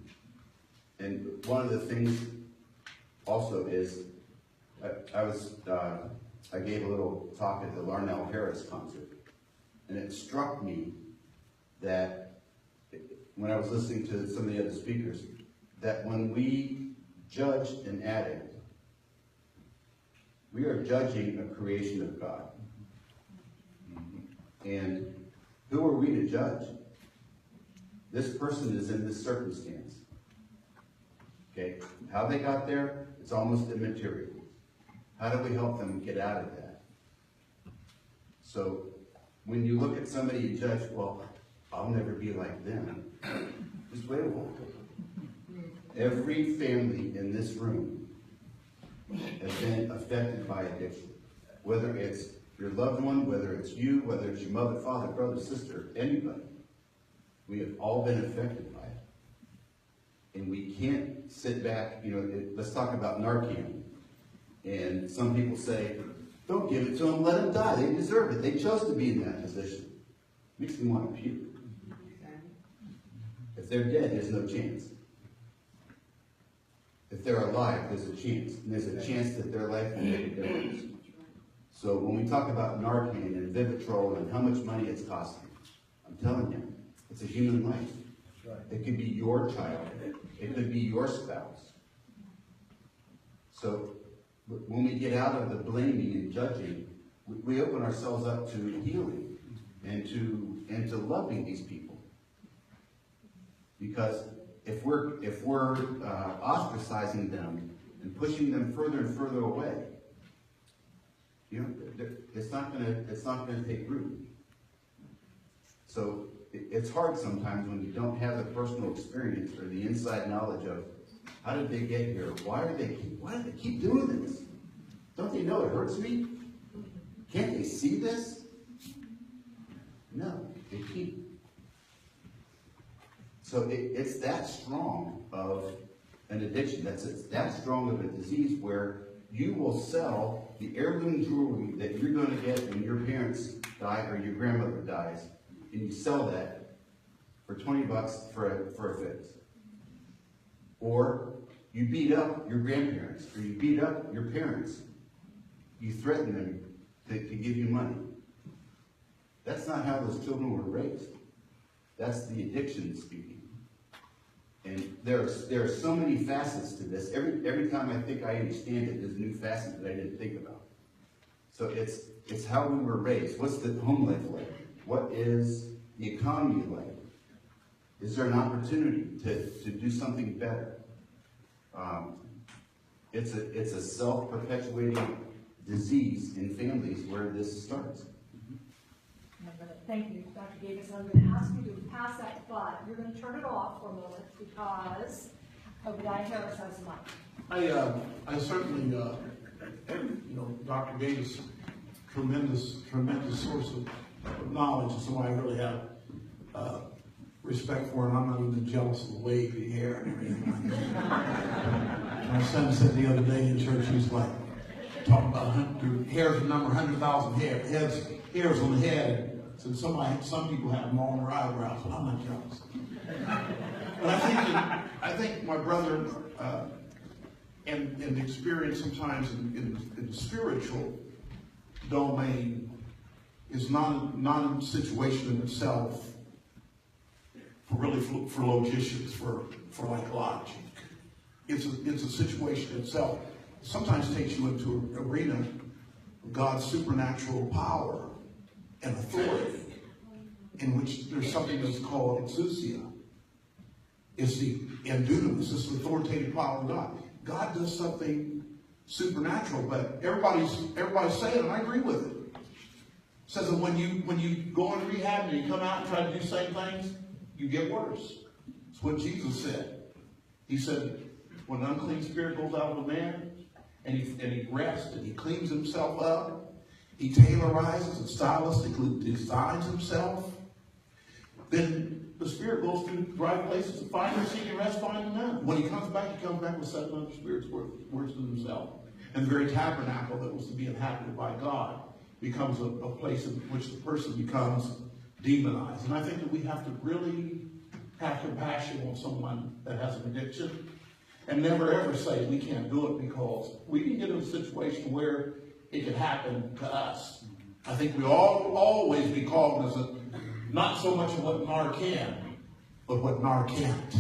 And one of the things also is, I gave a little talk at the Larnell Harris concert, and it struck me that when I was listening to some of the other speakers, that when we judge an addict, we are judging a creation of God. And who are we to judge? This person is in this circumstance. Okay, how they got there, it's almost immaterial. How do we help them get out of that? So when you look at somebody and judge, well, I'll never be like them. Just wait a while. Every family in this room has been affected by addiction. Whether it's your loved one, whether it's you, whether it's your mother, father, brother, sister, anybody. We have all been affected by it. And we can't sit back, let's talk about Narcan. And some people say, don't give it to them, let them die. They deserve it. They chose to be in that position. Makes me want to puke. If they're dead, there's no chance. If they're alive, there's a chance. And there's a chance that their life will make a difference. So when we talk about Narcan and Vivitrol and how much money it's costing, I'm telling you, it's a human life. It could be your child. It could be your spouse. So when we get out of the blaming and judging, we open ourselves up to healing and to loving these people. Because if we're ostracizing them and pushing them further and further away, You know, it's not gonna take root. So it's hard sometimes when you don't have the personal experience or the inside knowledge of how did they get here? Why do they keep doing this? Don't they know it hurts me? Can't they see this? No, they keep. So it's that strong of an addiction. It's that strong of a disease where you will sell the heirloom jewelry that you're going to get when your parents die or your grandmother dies, and you sell that for $20 for a fix. Or you beat up your grandparents, or you beat up your parents. You threaten them to give you money. That's not how those children were raised. That's the addiction speaking. And there are so many facets to this. Every time I think I understand it, there's a new facet that I didn't think about. So it's how we were raised. What's the home life like? What is the economy like? Is there an opportunity to do something better? It's a self-perpetuating disease in families where this starts. Thank you, Dr. Davis. I'm going to ask you to pass that, but you're going to turn it off for a moment because Obadiah Harris has the mic. I certainly, Dr. Davis, tremendous source of knowledge, and so I really have respect for it. I'm not even jealous of the wavy hair and everything like that. My son said the other day in church, he's like, talking about hairs, the number 100,000 hairs on the head. So some people have them on their eyebrows, but I'm not jealous. But I think my brother and the experience sometimes in the spiritual domain is not a situation in itself for logicians, for like logic. It's a situation itself. It sometimes takes you into an arena of God's supernatural power and authority, in which there's something that's called exousia. It's the dunamis, it's the authoritative power of God. God does something supernatural, but everybody's saying, and I agree with it. It says that when you go in rehab and you come out and try to do the same things, you get worse. It's what Jesus said. He said, when an unclean spirit goes out of a man, and he rests and he cleans himself up, he tailorizes and stylistically designs himself, then the spirit goes through dry places to find him, seeking rest, finding none. When he comes back with 7 other spirits worse than himself. And the very tabernacle that was to be inhabited by God becomes a place in which the person becomes demonized. And I think that we have to really have compassion on someone that has an addiction and never ever say we can't do it because we can get in a situation where it could happen to us. I think we all always be cognizant, not so much of what NAR can, but what NAR can't.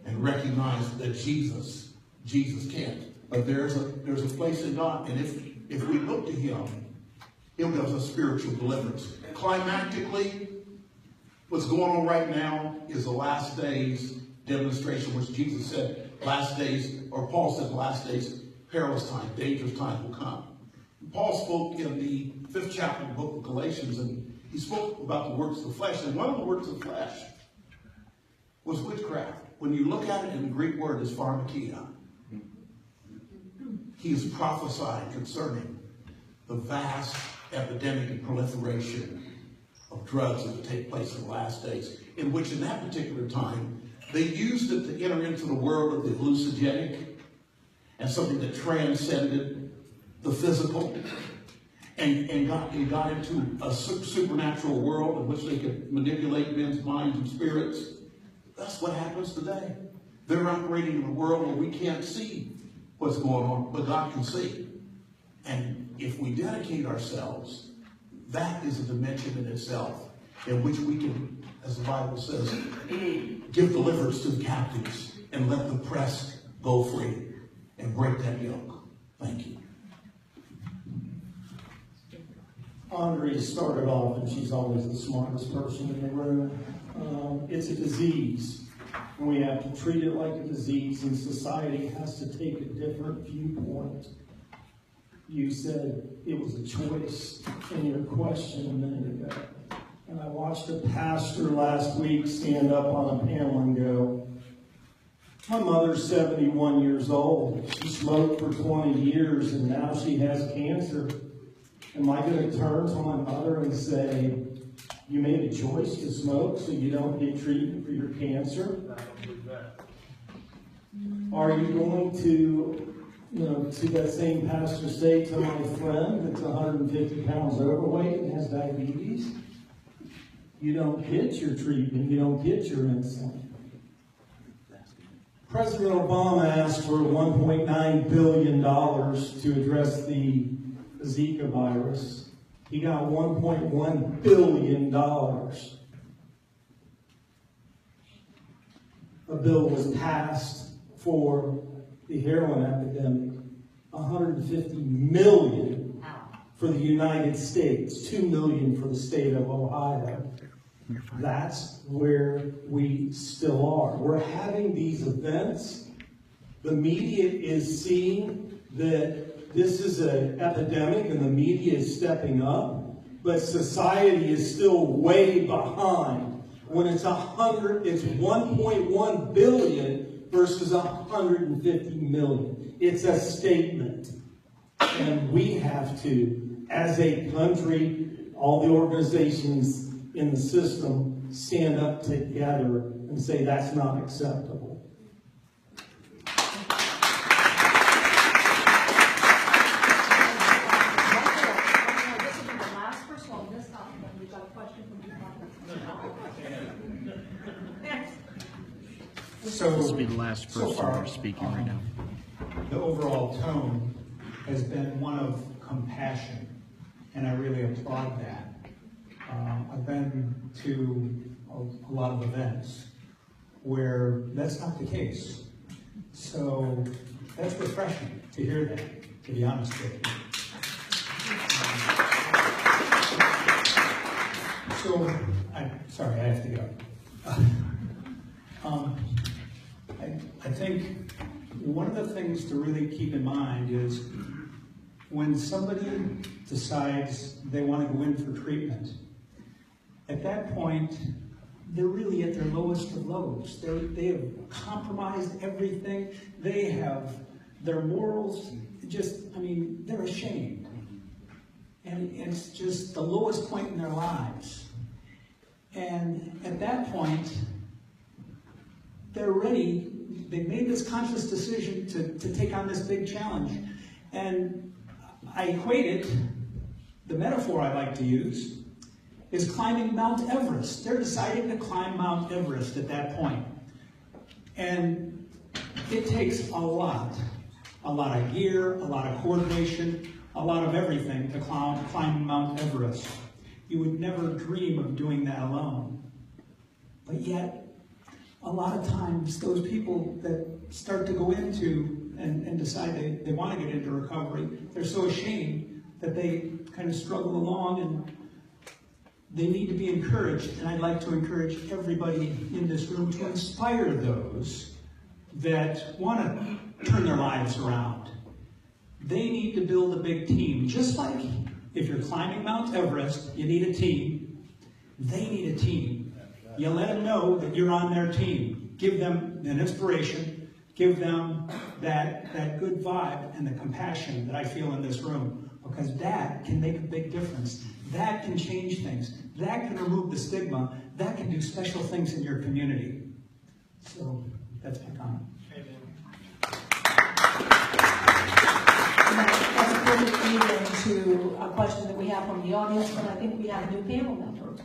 And recognize that Jesus can't. But there's a place in God, and if we look to him, he'll give us a spiritual deliverance. Climactically, what's going on right now is the last days demonstration, which Jesus said last days, or Paul said last days, perilous times, dangerous times will come. Paul spoke in the 5th chapter of the book of Galatians, and he spoke about the works of the flesh. And one of the works of the flesh was witchcraft. When you look at it in the Greek word, it's pharmakia. He is prophesying concerning the vast epidemic and proliferation of drugs that would take place in the last days, in which in that particular time, they used it to enter into the world of the hallucinogenic and something that transcended the physical and got into a supernatural world in which they could manipulate men's minds and spirits. That's what happens today. They're operating in a world where we can't see what's going on, but God can see. And if we dedicate ourselves, that is a dimension in itself in which we can, as the Bible says, give deliverance to the captives and let the oppressed go free and break that yoke. Thank you. Andre started off, and she's always the smartest person in the room. It's a disease, and we have to treat it like a disease, and society has to take a different viewpoint. you said it was a choice in your question a minute ago. And I watched a pastor last week stand up on a panel and go, my mother's 71 years old. She smoked for 20 years and now she has cancer. Am I going to turn to my mother and say, you made a choice to smoke so you don't get treatment for your cancer? Are you going to, see that same pastor say to my friend that's 150 pounds overweight and has diabetes, you don't get your treatment, you don't get your insulin? President Obama asked for $1.9 billion to address the Zika virus. He got $1.1 billion. A bill was passed for the heroin epidemic, $150 million for the United States, $2 million for the state of Ohio. That's where we still are. We're having these events. The media is seeing that this is an epidemic and the media is stepping up, but society is still way behind. When it's 1.1 billion versus 150 million. It's a statement. And we have to, as a country, all the organizations in the system, stand up together and say that's not acceptable. So this will be the last person we're speaking right now. The overall tone has been one of compassion, and I really applaud that. I've been to a lot of events where that's not the case. So that's refreshing to hear that, to be honest with you. So, sorry, I have to go. I think one of the things to really keep in mind is when somebody decides they want to go in for treatment, at that point, they're really at their lowest of lows. They have compromised everything. They have their morals they're ashamed. And it's just the lowest point in their lives. And at that point, they're ready. They've made this conscious decision to take on this big challenge. And I equate it, the metaphor I like to use, is climbing Mount Everest. They're deciding to climb Mount Everest at that point. And it takes a lot of gear, a lot of coordination, a lot of everything to climb Mount Everest. You would never dream of doing that alone. But yet, a lot of times, those people that start to go into and decide they want to get into recovery, they're so ashamed that they kind of struggle along, and they need to be encouraged. And I'd like to encourage everybody in this room to inspire those that want to turn their lives around. They need to build a big team. Just like if you're climbing Mount Everest, you need a team. They need a team. You let them know that you're on their team. Give them an inspiration. Give them that good vibe and the compassion that I feel in this room. Because that can make a big difference. That can change things. That can remove the stigma. That can do special things in your community. So that's my comment. That's a perfect lead into a question that we have from the audience, but I think we have a new panel member.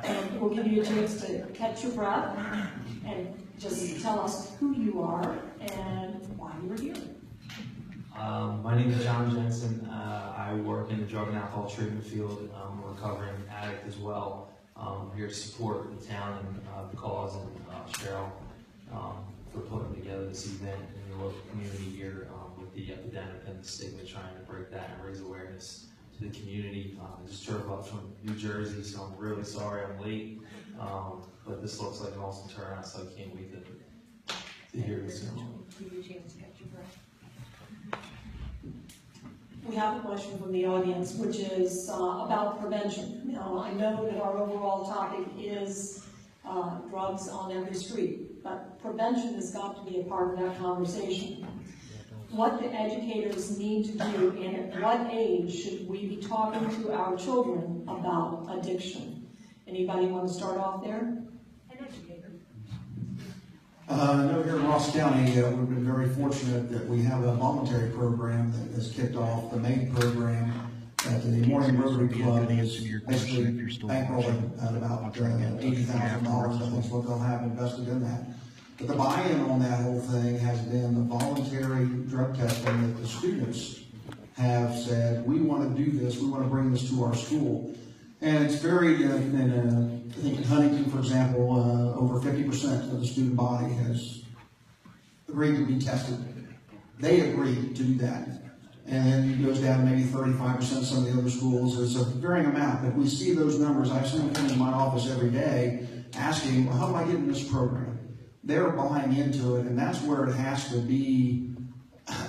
And we'll give you a chance to catch your breath and just tell us who you are and why you are here. My name is John Jensen. I work in the drug and alcohol treatment field. I'm a recovering addict as well. I'm here to support the town and the cause and Cheryl for putting together this event in the local community here with the epidemic and the stigma, trying to break that and raise awareness to the community. I just drove up from New Jersey, so I'm really sorry I'm late. But this looks like an awesome turnout, so I can't wait to hear this. Give you a chance to catch your breath. We have a question from the audience, which is about prevention. Now, I know that our overall topic is drugs on every street, but prevention has got to be a part of that conversation. What the educators need to do, and at what age should we be talking to our children about addiction? Anybody want to start off there? An educator. I know here in Ross County, we've been very fortunate that we have a voluntary program that has kicked off. The main program at the Morning Rotary Club is basically bankrolling at about $80,000. I think is what they'll have invested in that. But the buy-in on that whole thing has been the voluntary drug testing that the students have said, we want to do this, we want to bring this to our school. And it's very, I think in Huntington, for example, over 50% of the student body has agreed to be tested. They agreed to do that. And then it goes down to maybe 35% some of the other schools. It's a varying amount, but we see those numbers. I've seen them come in my office every day asking, well, how do I get in this program? They're buying into it, and that's where it has to be.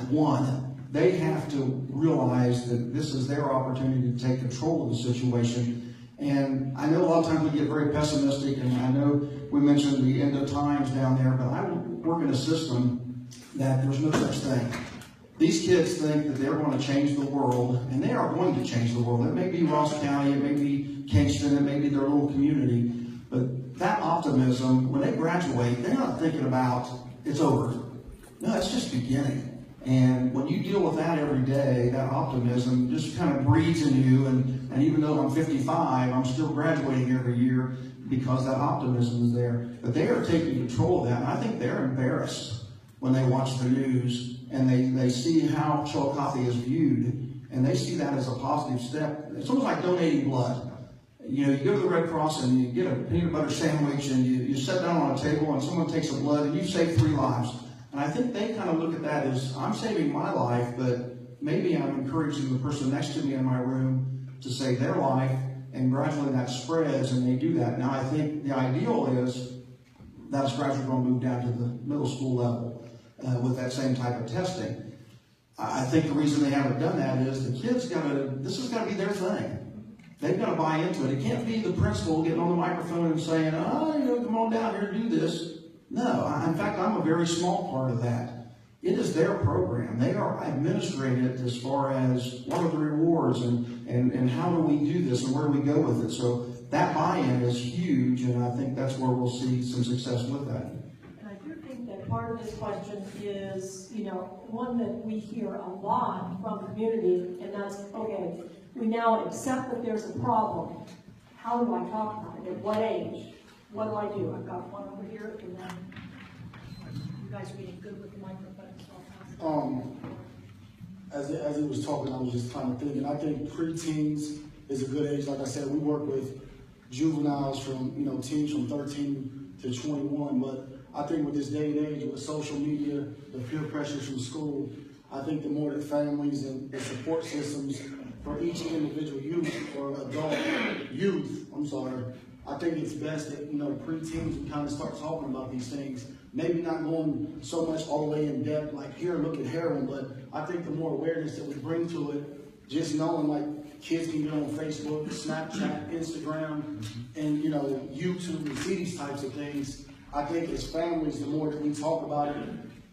One, they have to realize that this is their opportunity to take control of the situation. And I know a lot of times we get very pessimistic, and I know we mentioned the end of times down there, but I work in a system that there's no such thing. These kids think that they're going to change the world, and they are going to change the world. It may be Ross County, it may be Kingston, it may be their little community, but that optimism, when they graduate, they're not thinking about it's over. No, it's just beginning. And when you deal with that every day, that optimism just kind of breeds in you. And even though I'm 55, I'm still graduating every year because that optimism is there. But they are taking control of that. And I think they're embarrassed when they watch the news and they see how Chillicothe is viewed. And they see that as a positive step. It's almost like donating blood. You know, you go to the Red Cross and you get a peanut butter sandwich and you sit down on a table and someone takes some blood and you've saved 3 lives. And I think they kind of look at that as, I'm saving my life, but maybe I'm encouraging the person next to me in my room to save their life, and gradually that spreads, and they do that. Now, I think the ideal is that's gradually going to move down to the middle school level with that same type of testing. I think the reason they haven't done that is the kids this has got to be their thing. They've got to buy into it. It can't be the principal getting on the microphone and saying, come on down here and do this. No, in fact, I'm a very small part of that. It is their program. They are administrating it as far as what are the rewards and how do we do this and where do we go with it. So that buy-in is huge, and I think that's where we'll see some success with that. And I do think that part of this question is, one that we hear a lot from the community, and that's, okay, we now accept that there's a problem. How do I talk about it? At what age? What do I do? I've got one over here, and then you guys reading good with the microphone. As it was talking, I was just kind of thinking. I think preteens is a good age. Like I said, we work with juveniles from teens from 13 to 21. But I think with this day and age, with social media, the peer pressures from school, I think the more that families and the support systems for each individual youth or adult youth, I think it's best that, preteens we kind of start talking about these things. Maybe not going so much all the way in depth, like here, look at heroin, but I think the more awareness that we bring to it, just knowing like kids can get on Facebook, Snapchat, Instagram, and YouTube and see these types of things. I think as families, the more that we talk about it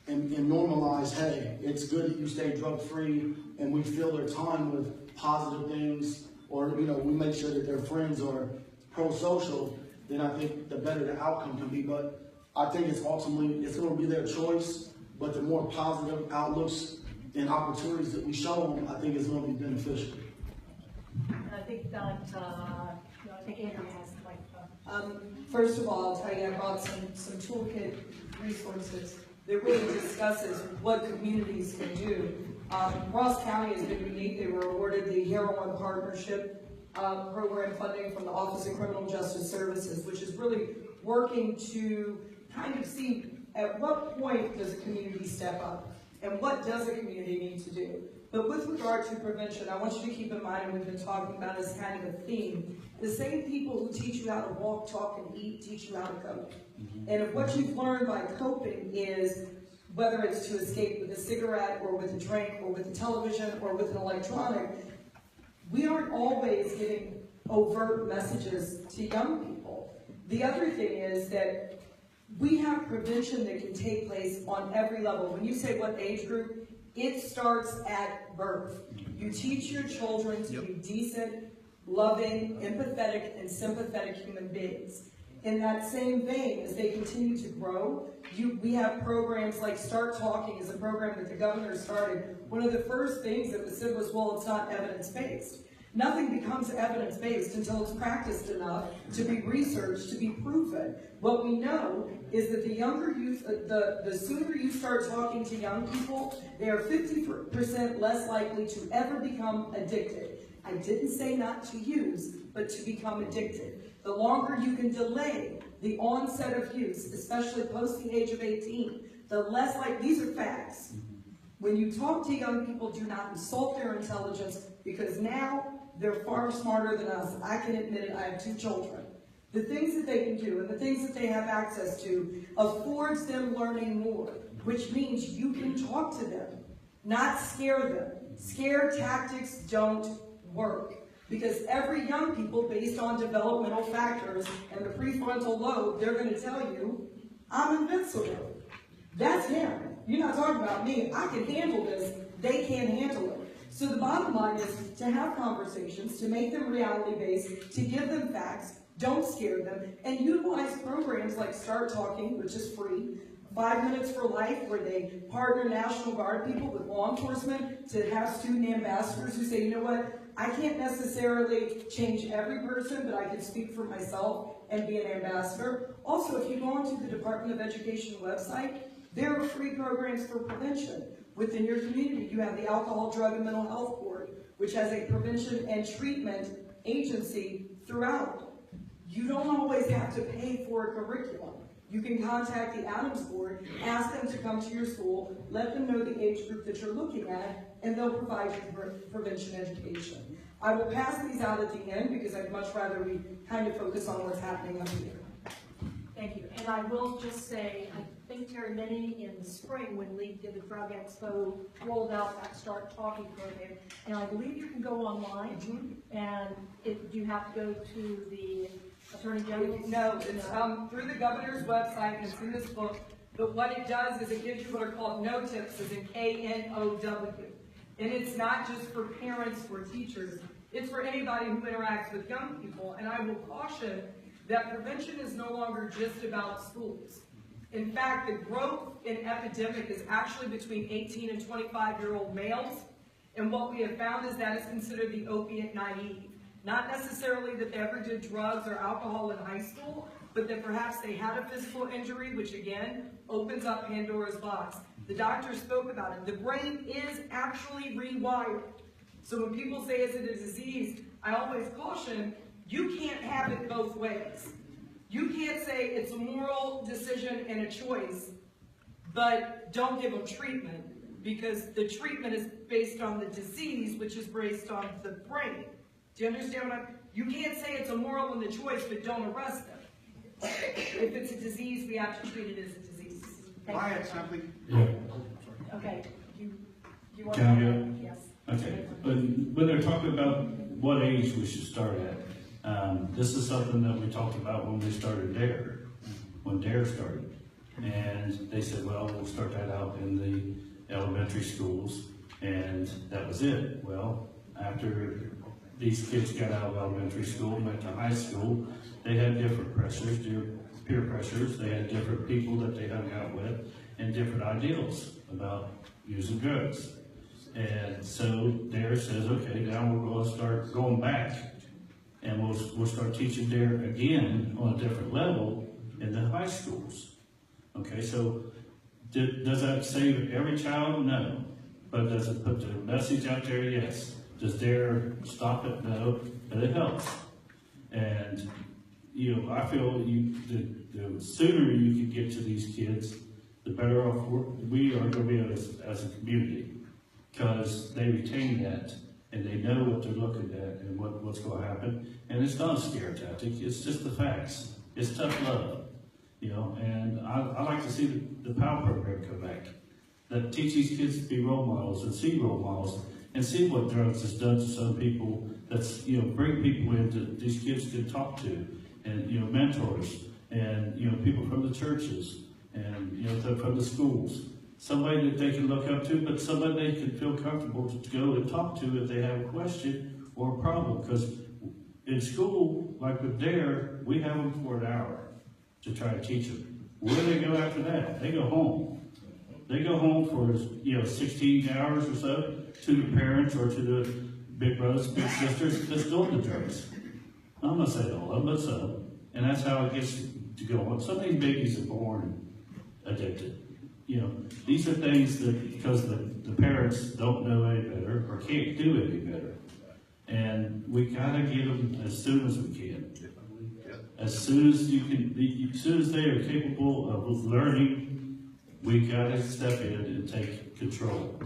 and normalize, hey, it's good that you stay drug-free, and we fill their time with positive things, or we make sure that their friends are pro-social, then I think the better the outcome can be. But I think it's ultimately, it's going to be their choice, but the more positive outlooks and opportunities that we show them, I think is going to be beneficial. And I think that, I think Andrew has the microphone. First of all, I'll tell you, I brought some toolkit resources that really discusses what communities can do. Ross County has been unique. They were awarded the Heroin Partnership program funding from the Office of Criminal Justice Services, which is really working to kind of see at what point does a community step up and what does a community need to do. But with regard to prevention, I want you to keep in mind, and we've been talking about as kind of a theme, the same people who teach you how to walk, talk, and eat teach you how to cope. And if what you've learned by coping is whether it's to escape with a cigarette or with a drink or with a television or with an electronic, we aren't always getting overt messages to young people. The other thing is that we have prevention that can take place on every level. When you say what age group, it starts at birth. You teach your children to be decent, loving, empathetic, and sympathetic human beings. In that same vein, as they continue to grow, we have programs like Start Talking is a program that the governor started. One of the first things that was said was, well, it's not evidence-based. Nothing becomes evidence-based until it's practiced enough to be researched, to be proven. What we know is that the younger you, the sooner you start talking to young people, they are 50% less likely to ever become addicted. I didn't say not to use, but to become addicted. The longer you can delay the onset of use, especially post the age of 18, the less these are facts. When you talk to young people, do not insult their intelligence, because now they're far smarter than us. I can admit it, I have 2 children. The things that they can do and the things that they have access to affords them learning more, which means you can talk to them, not scare them. Scare tactics don't work, because every young people, based on developmental factors and the prefrontal lobe, they're going to tell you, I'm invincible. That's him. You're not talking about me. I can handle this. They can't handle it. So the bottom line is to have conversations, to make them reality-based, to give them facts, don't scare them, and utilize programs like Start Talking, which is free, 5 Minutes for Life, where they partner National Guard people with law enforcement to have student ambassadors who say, you know what, I can't necessarily change every person, but I can speak for myself and be an ambassador. Also, if you go onto the Department of Education website, there are free programs for prevention. Within your community, you have the Alcohol, Drug, and Mental Health Board, which has a prevention and treatment agency throughout. You don't always have to pay for a curriculum. You can contact the Adams Board, ask them to come to your school, let them know the age group that you're looking at, and they'll provide you prevention education. I will pass these out at the end because I'd much rather we kind of focus on what's happening up here. Thank you. And I will just say, I think Terry Minnie in the spring when Lee did the Drug Expo rolled out that Start Talking program. And I believe you can go online and do you have to go to the Attorney General? No, it's through the governor's website, and it's in this book. But what it does is it gives you what are called no tips, as in KNOW. And it's not just for parents or teachers. It's for anybody who interacts with young people. And I will caution that prevention is no longer just about schools. In fact, the growth in epidemic is actually between 18 and 25-year-old males. And what we have found is that is considered the opiate naive. Not necessarily that they ever did drugs or alcohol in high school, but that perhaps they had a physical injury, which again, opens up Pandora's box. The doctor spoke about it. The brain is actually rewired. So when people say, is it a disease, I always caution, you can't have it both ways. You can't say it's a moral decision and a choice, but don't give them treatment, because the treatment is based on the disease, which is based on the brain. Do you understand what you can't say it's a moral and the choice, but don't arrest them. If it's a disease, we have to treat it as a disease. Can I add something? Yeah. Okay. You want Can I to? go? Yes. Okay. When they're talking about what age we should start at, this is something that we talked about when we started DARE, when DARE started. And they said, well, we'll start that out in the elementary schools, and that was it. Well, after these kids got out of elementary school and went to high school, they had different pressures, peer pressures. They had different people that they hung out with and different ideals about using drugs. And so DARE says, okay, now we're going to start going back, and we'll start teaching DARE again on a different level in the high schools. Okay, so does that save every child? No. But does it put the message out there? Yes. Does DARE stop it? No, but it helps. And, I feel the sooner you can get to these kids, the better off we are going to be as a community, because they retain that and they know what they're looking at and what's going to happen. And it's not a scare tactic, it's just the facts. It's tough love, and I like to see the POW program come back. that teach these kids to be role models and see role models and see what drugs has done to some people. That's, bring people in that these kids can talk to, and, mentors, and, people from the churches, and, from the schools. Somebody that they can look up to, but somebody they can feel comfortable to go and talk to if they have a question or a problem. Because in school, like with DARE, we have them for an hour to try to teach them. Where do they go after that? They go home. They go home for, 16 hours or so to the parents or to the big brothers, big sisters that's doing the drugs. I'm not saying all of them, but some. And that's how it gets to go on. Some of these babies are born addicted. These are things that, because the parents don't know any better or can't do any better. And we gotta get them as soon as we can. As soon as as soon as they are capable of learning, we gotta step in and take control.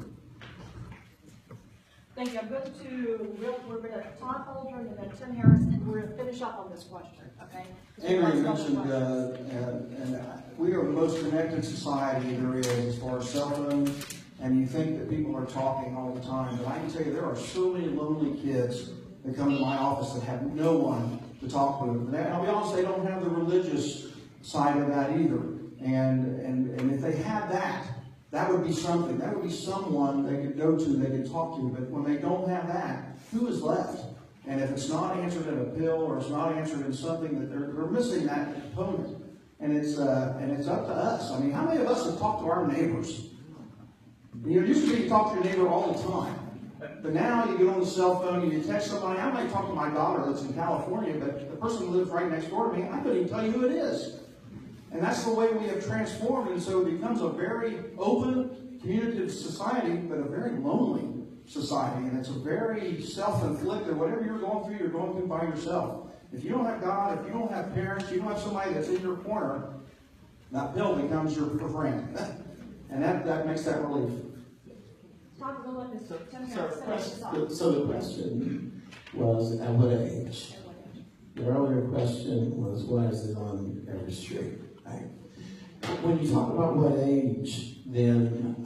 Thank you. I'm going to, we're going to Todd Holdren and then Tim Harris, and we're going to finish up on this question, okay? Avery mentioned, and we are the most connected society there is as far as cell phones, and you think that people are talking all the time, but I can tell you there are so many lonely kids that come to my office that have no one to talk to. And I'll be honest, they don't have the religious side of that either. And if they had that, that would be something. That would be someone they could go to, they could talk to. But when they don't have that, who is left? And if it's not answered in a pill or it's not answered in something that they're missing that component. And it's up to us. I mean, how many of us have talked to our neighbors? It used to be you talk to your neighbor all the time. But now you get on the cell phone and you text somebody. I might talk to my daughter that's in California, but the person who lives right next door to me, I couldn't even tell you who it is. And that's the way we have transformed, and so it becomes a very open, communicative society, but a very lonely society, and it's a very self-inflicted. Whatever you're going through by yourself. If you don't have God, if you don't have parents, you don't have somebody that's in your corner, that pill becomes your friend. And that makes that relief. So the question was, at what age? The earlier question was, why is it on every street? Right? When you talk about what age, then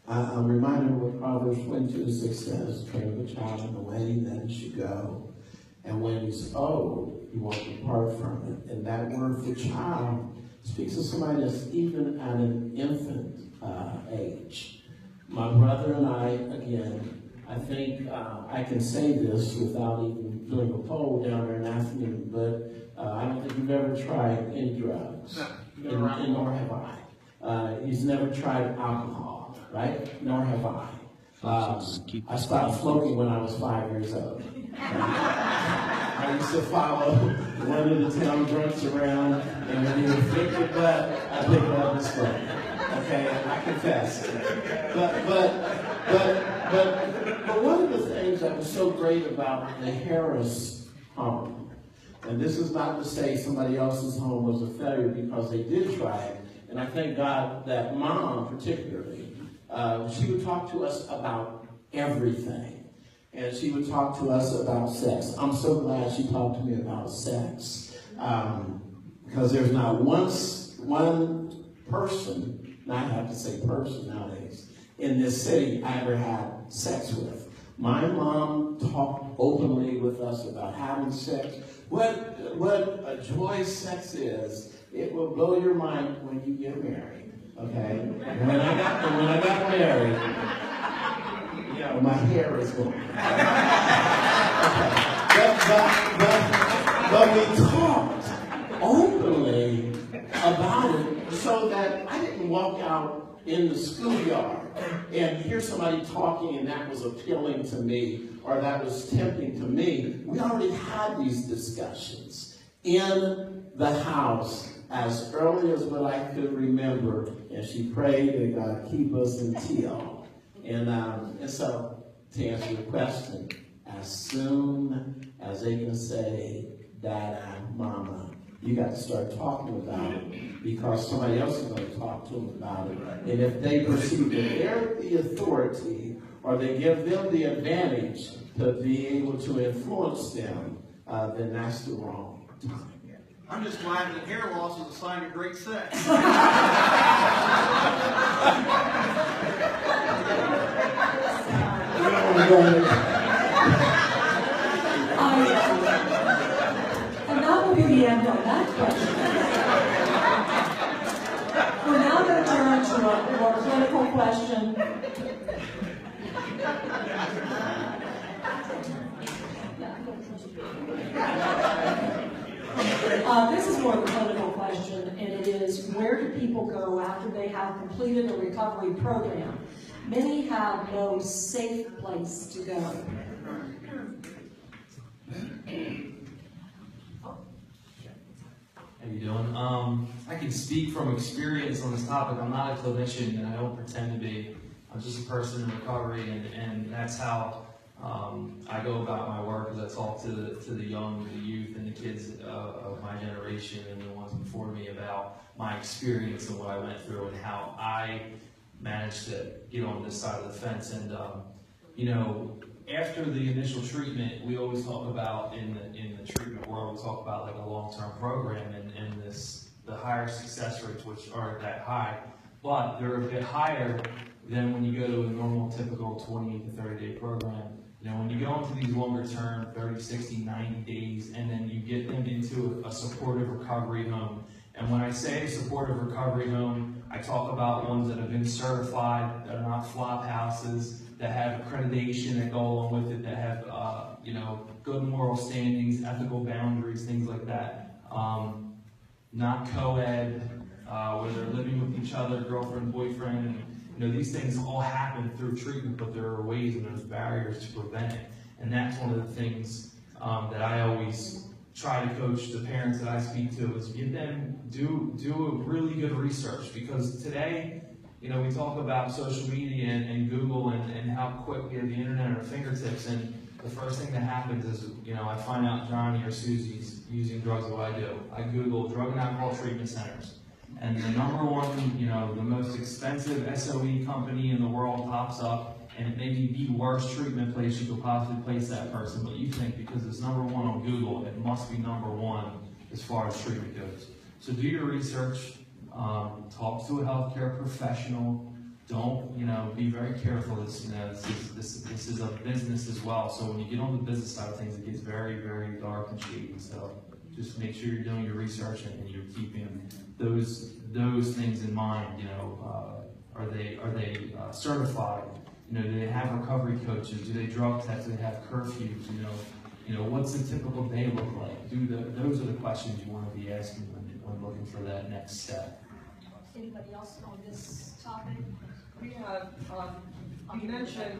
I'm reminded of what Proverbs 22:6 says, train up a child in the way that he should go. And when he's old, you won't depart from it. And that word for child speaks of somebody that's even at an infant age. My brother and I, again, I think I can say this without even doing a poll down there in Athens, but I don't think you've ever tried any drugs, and nor have I. He's never tried alcohol, right? Nor have I. I stopped smoking when I was 5 years old. I used to follow one of the town drunks around, and when he would flick your butt, I picked up his smoke. Okay, I confess. But one of the things that was so great about the Harris home, and this is not to say somebody else's home was a failure because they did try it, and I thank God that Mom particularly, she would talk to us about everything. And she would talk to us about sex. I'm so glad she talked to me about sex. Because there's not one person, and I have to say person nowadays, in this city I ever had sex with. My mom talked openly with us about having sex. What a joy sex is. It will blow your mind when you get married. Okay? When I got married, my hair is going. But we talked openly about it so that I didn't walk out in the schoolyard and hear somebody talking and that was appealing to me or that was tempting to me. We already had these discussions in the house as early as what I could remember, and she prayed that God keep us until. And so, to answer your question, as soon as they can say, Dada, Mama, you got to start talking about it because somebody else is going to talk to them about it. And if they perceive that they're the authority or they give them the advantage to be able to influence them, then that's the wrong time. I'm just glad that hair loss is a sign of great sex. And that will be the end of that question. We're now going to turn to a more clinical question. This is more of a clinical question, and it is, where do people go after they have completed a recovery program? Many have no safe place to go. How you doing? I can speak from experience on this topic. I'm not a clinician, and I don't pretend to be. I'm just a person in recovery, and that's how I go about my work. As I talk to the young, the youth, and the kids of my generation and the ones before me about my experience and what I went through and how I managed to get on this side of the fence. And you know, after the initial treatment, we always talk about in the treatment world, we talk about like a long-term program and the higher success rates, which aren't that high, but they're a bit higher than when you go to a normal, typical 28 to 30-day program. You know, when you go into these longer-term, 30, 60, 90 days, and then you get them into a supportive recovery home. And when I say supportive recovery home, I talk about ones that have been certified, that are not flop houses, that have accreditation that go along with it, that have you know, good moral standings, ethical boundaries, things like that. Not co-ed, where they're living with each other, girlfriend, boyfriend, and you know, these things all happen through treatment, but there are ways and there's barriers to prevent it. And that's one of the things that I always try to coach the parents that I speak to, is get them, do a really good research, because today, you know, we talk about social media and Google and how quick we have the internet at our fingertips, and the first thing that happens is, you know, I find out Johnny or Susie's using drugs. What I do, I Google drug and alcohol treatment centers, and the number one, you know, the most expensive SOE company in the world pops up, and it may be the worst treatment place you could possibly place that person, but you think because it's number one on Google, it must be number one as far as treatment goes. So do your research, talk to a healthcare professional. Don't, you know, be very careful. This, you know, this is a business as well. So when you get on the business side of things, it gets very, very dark and shady. So just make sure you're doing your research and you're keeping those things in mind. You know, are they certified? You know, do they have recovery coaches? Do they drug test? Do they have curfews? You know, what's a typical day look like? Those are the questions you want to be asking when looking for that next step. Anybody else on this topic? We have, you mentioned,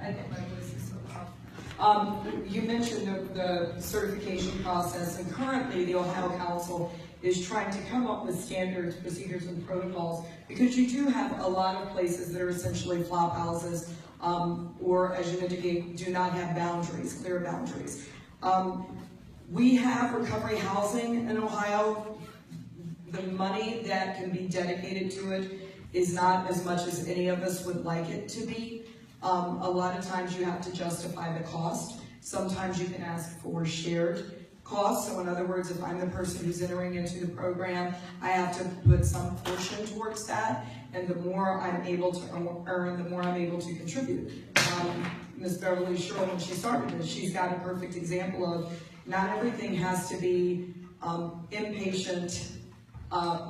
I think my voice is so loud. You mentioned the certification process, and currently the Ohio Council is trying to come up with standards, procedures, and protocols, because you do have a lot of places that are essentially flop houses, or as you indicate, do not have boundaries, clear boundaries. We have recovery housing in Ohio. The money that can be dedicated to it is not as much as any of us would like it to be. A lot of times you have to justify the cost. Sometimes you can ask for shared costs. So in other words, if I'm the person who's entering into the program, I have to put some portion towards that. And the more I'm able to earn, the more I'm able to contribute. Ms. Beverly Sherrill, when she started this, she's got a perfect example of not everything has to be inpatient,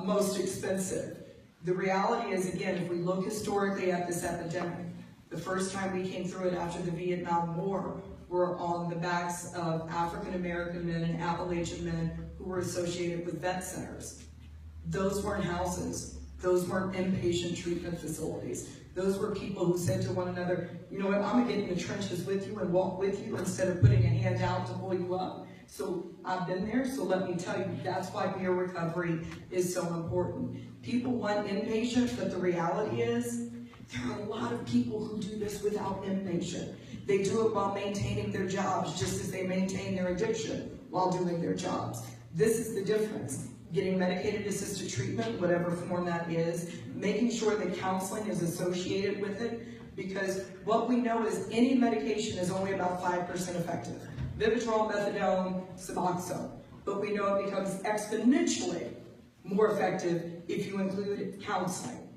most expensive. The reality is, again, if we look historically at this epidemic, the first time we came through it after the Vietnam War were on the backs of African American men and Appalachian men who were associated with vet centers. Those weren't houses. Those weren't inpatient treatment facilities. Those were people who said to one another, you know what, I'm gonna get in the trenches with you and walk with you instead of putting a hand out to pull you up. So I've been there, so let me tell you, that's why peer recovery is so important. People want inpatient, but the reality is, there are a lot of people who do this without inpatient. They do it while maintaining their jobs, just as they maintain their addiction while doing their jobs. This is the difference. Getting medicated assisted treatment, whatever form that is, making sure that counseling is associated with it, because what we know is any medication is only about 5% effective. Vivitrol, methadone, Suboxone. but we know it becomes exponentially more effective if you include counseling.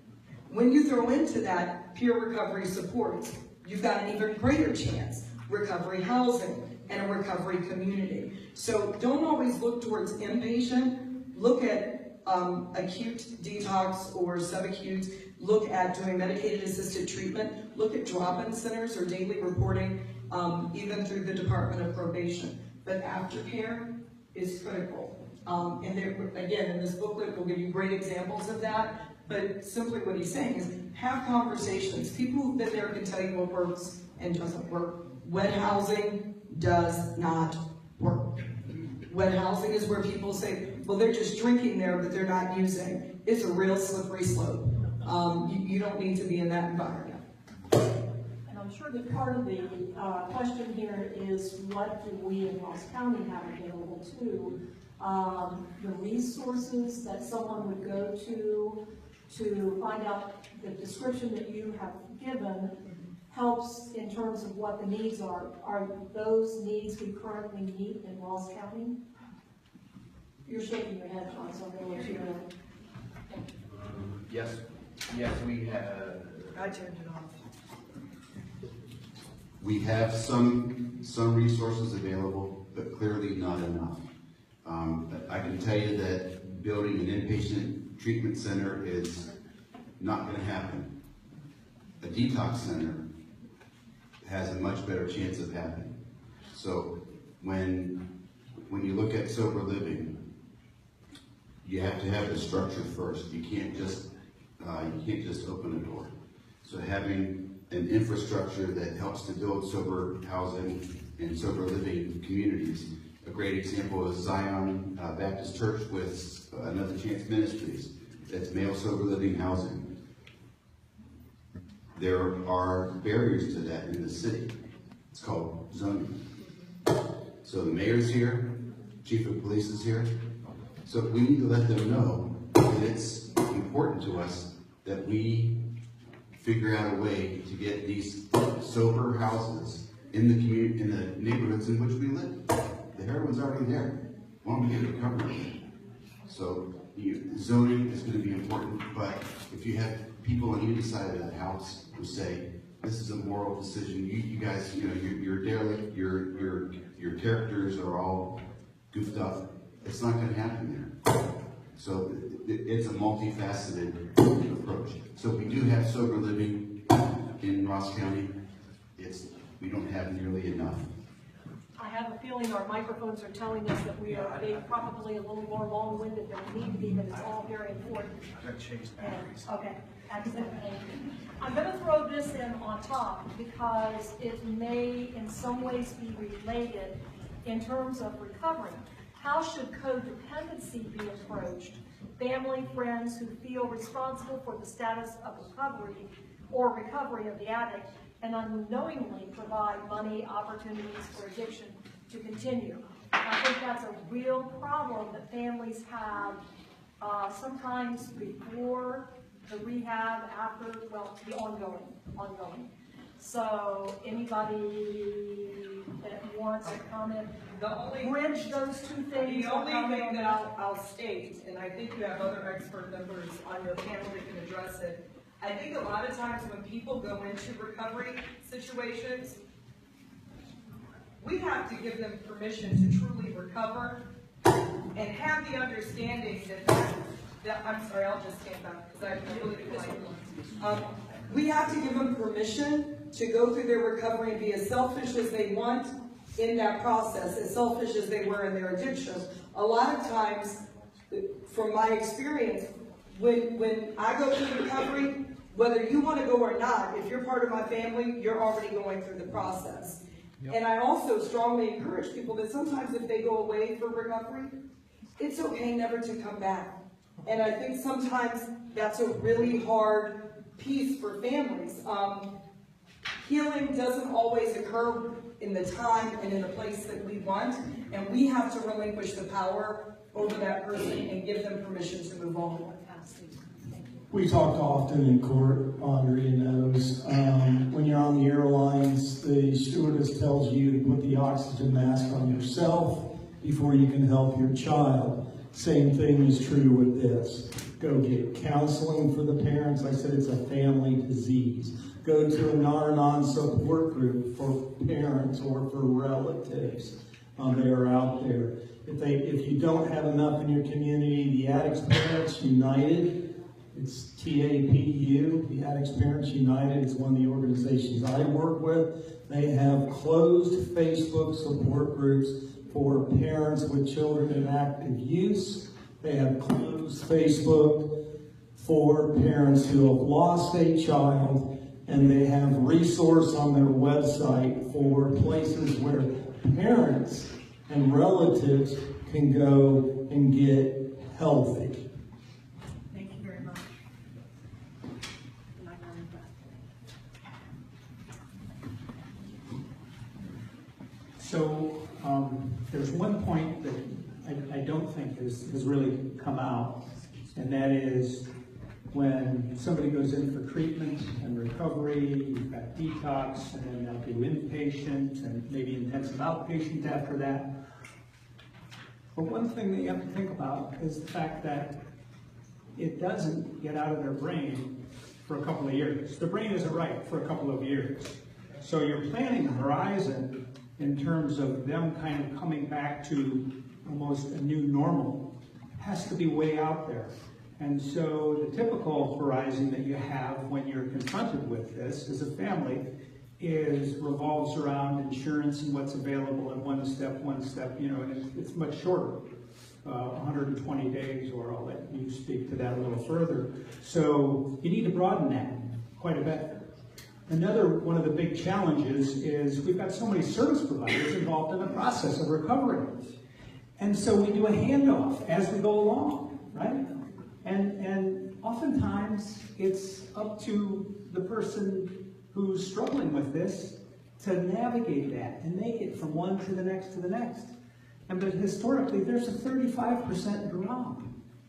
When you throw into that peer recovery support, you've got an even greater chance. Recovery housing and a recovery community. So don't always look towards inpatient. Look at acute detox or subacute. Look at doing medicated assisted treatment. Look at drop-in centers or daily reporting, even through the Department of Probation. But aftercare is critical. And there, again, in this booklet, we'll give you great examples of that. But simply what he's saying is have conversations. People who've been there can tell you what works and doesn't work. Wet housing does not work. Wet housing is where people say, well, they're just drinking there, but they're not using. It's a real slippery slope. You don't need to be in that environment. And I'm sure that part of the question here is what do we in Ross County have available to the resources that someone would go to find out the description that you have given helps in terms of what the needs are. Are those needs we currently meet in Ross County? You're shaking your head, John, so I'm going to let you know. Yes, we have. I turned it off. We have some resources available, but clearly not enough. I can tell you that building an inpatient treatment center is not going to happen. A detox center has a much better chance of happening. So when you look at sober living, you have to have the structure first. You can't just open a door. So having an infrastructure that helps to build sober housing and sober living communities. A great example is Zion Baptist Church with Another Chance Ministries. That's male sober living housing. There are barriers to that in the city. It's called zoning. So the mayor's here, chief of police is here. So we need to let them know that it's important to us that we figure out a way to get these sober houses in the community, in the neighborhoods in which we live. The heroin's already there. Why don't we get recovery? So zoning is going to be important, but if you have people on either side of the house who say, this is a moral decision, you guys, you're derelict, your characters are all goofed up, it's not going to happen there. So it's a multifaceted approach. So we do have sober living in Ross County. We don't have nearly enough. I have a feeling our microphones are telling us that we are being probably a little more long-winded than we need to be, but it's all very important. I've got to change batteries. Okay, excellent. I'm going to throw this in on top because it may in some ways be related in terms of recovery. How should codependency be approached? Family, friends who feel responsible for the status of recovery or recovery of the addict and unknowingly provide money, opportunities for addiction to continue. I think that's a real problem that families have sometimes before the rehab, after, well, the ongoing. So anybody that wants to comment, bridge those two things? The only thing that I'll state, and I think you have other expert members on your panel that can address it, I think a lot of times when people go into recovery situations, we have to give them permission to truly recover and have the understanding that I'm sorry, I'll just stand back because I really like we have to give them permission to go through their recovery and be as selfish as they want in that process, as selfish as they were in their addiction. A lot of times, from my experience, when I go through recovery, whether you want to go or not, if you're part of my family, you're already going through the process. Yep. And I also strongly encourage people that sometimes if they go away for recovery, it's okay never to come back. And I think sometimes that's a really hard piece for families. Healing doesn't always occur in the time and in the place that we want, and we have to relinquish the power over that person and give them permission to move on. We talk often in court, Audrey knows, when you're on the airlines, the stewardess tells you to put the oxygen mask on yourself before you can help your child. Same thing is true with this. Go get counseling for the parents. I said it's a family disease. Go to a non-support group for parents or for relatives. They are out there. If you don't have enough in your community, the Addicts Parents United, it's TAPU, the Addicts Parents United is one of the organizations I work with. They have closed Facebook support groups for parents with children in active use. They have closed Facebook for parents who have lost a child, and they have resource on their website for places where parents and relatives can go and get healthy. Thank you very much. So there's one point that I don't think has really come out, and that is when somebody goes in for treatment and recovery, you've got detox, and then they'll do inpatient and maybe intensive outpatient after that. But one thing that you have to think about is the fact that it doesn't get out of their brain for a couple of years. The brain isn't right for a couple of years. So you're planning a horizon in terms of them kind of coming back to almost a new normal. It has to be way out there. And so the typical horizon that you have when you're confronted with this as a family revolves around insurance and what's available in one step, you know, and it's much shorter, 120 days, or I'll let you speak to that a little further. So you need to broaden that quite a bit. Another one of the big challenges is we've got so many service providers involved in the process of recovery. And so we do a handoff as we go along, right? And oftentimes it's up to the person who's struggling with this to navigate that and make it from one to the next to the next. But historically, there's a 35% drop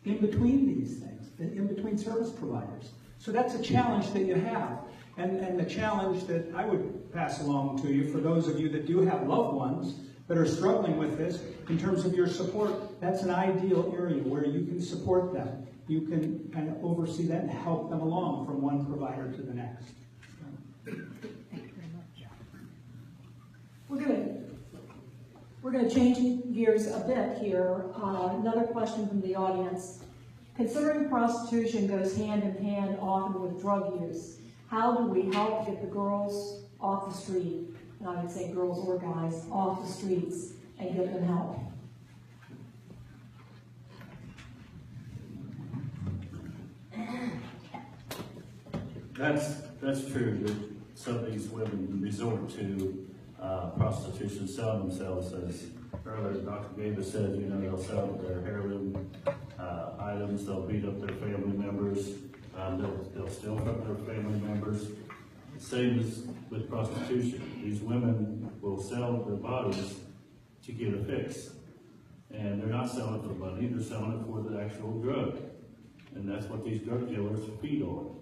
in between these things, in between service providers. So that's a challenge that you have. And the challenge that I would pass along to you, for those of you that do have loved ones that are struggling with this, in terms of your support, that's an ideal area where you can support them. You can kind of oversee that and help them along from one provider to the next. Thank you very much. We're going to change gears a bit here. Another question from the audience. Considering prostitution goes hand in hand often with drug use, how do we help get the girls off the street, and I would say girls or guys, off the streets and get them help? That's true, that some of these women resort to prostitution, sell themselves, as earlier Dr. Davis said, you know, they'll sell their heirloom items, they'll beat up their family members, they'll steal from their family members. Same as with prostitution. These women will sell their bodies to get a fix. And they're not selling it for money, they're selling it for the actual drug. And that's what these drug dealers feed on.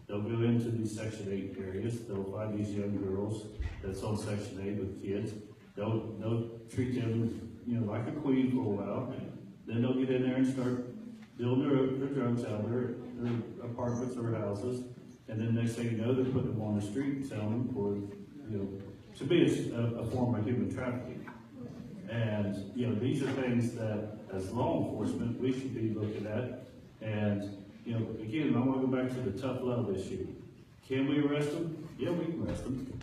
They'll go into these Section 8 areas, they'll find these young girls that's on Section 8 with kids. They'll treat them, you know, like a queen for a while. Then they'll get in there and start dealing their drugs out of their apartments or houses. And then next thing you know, they're putting them on the street and selling them for, you know, to be a form of human trafficking. And, you know, these are things that, as law enforcement, we should be looking at. And, you know, again, I want to go back to the tough love issue. Can we arrest them? Yeah, we can arrest them.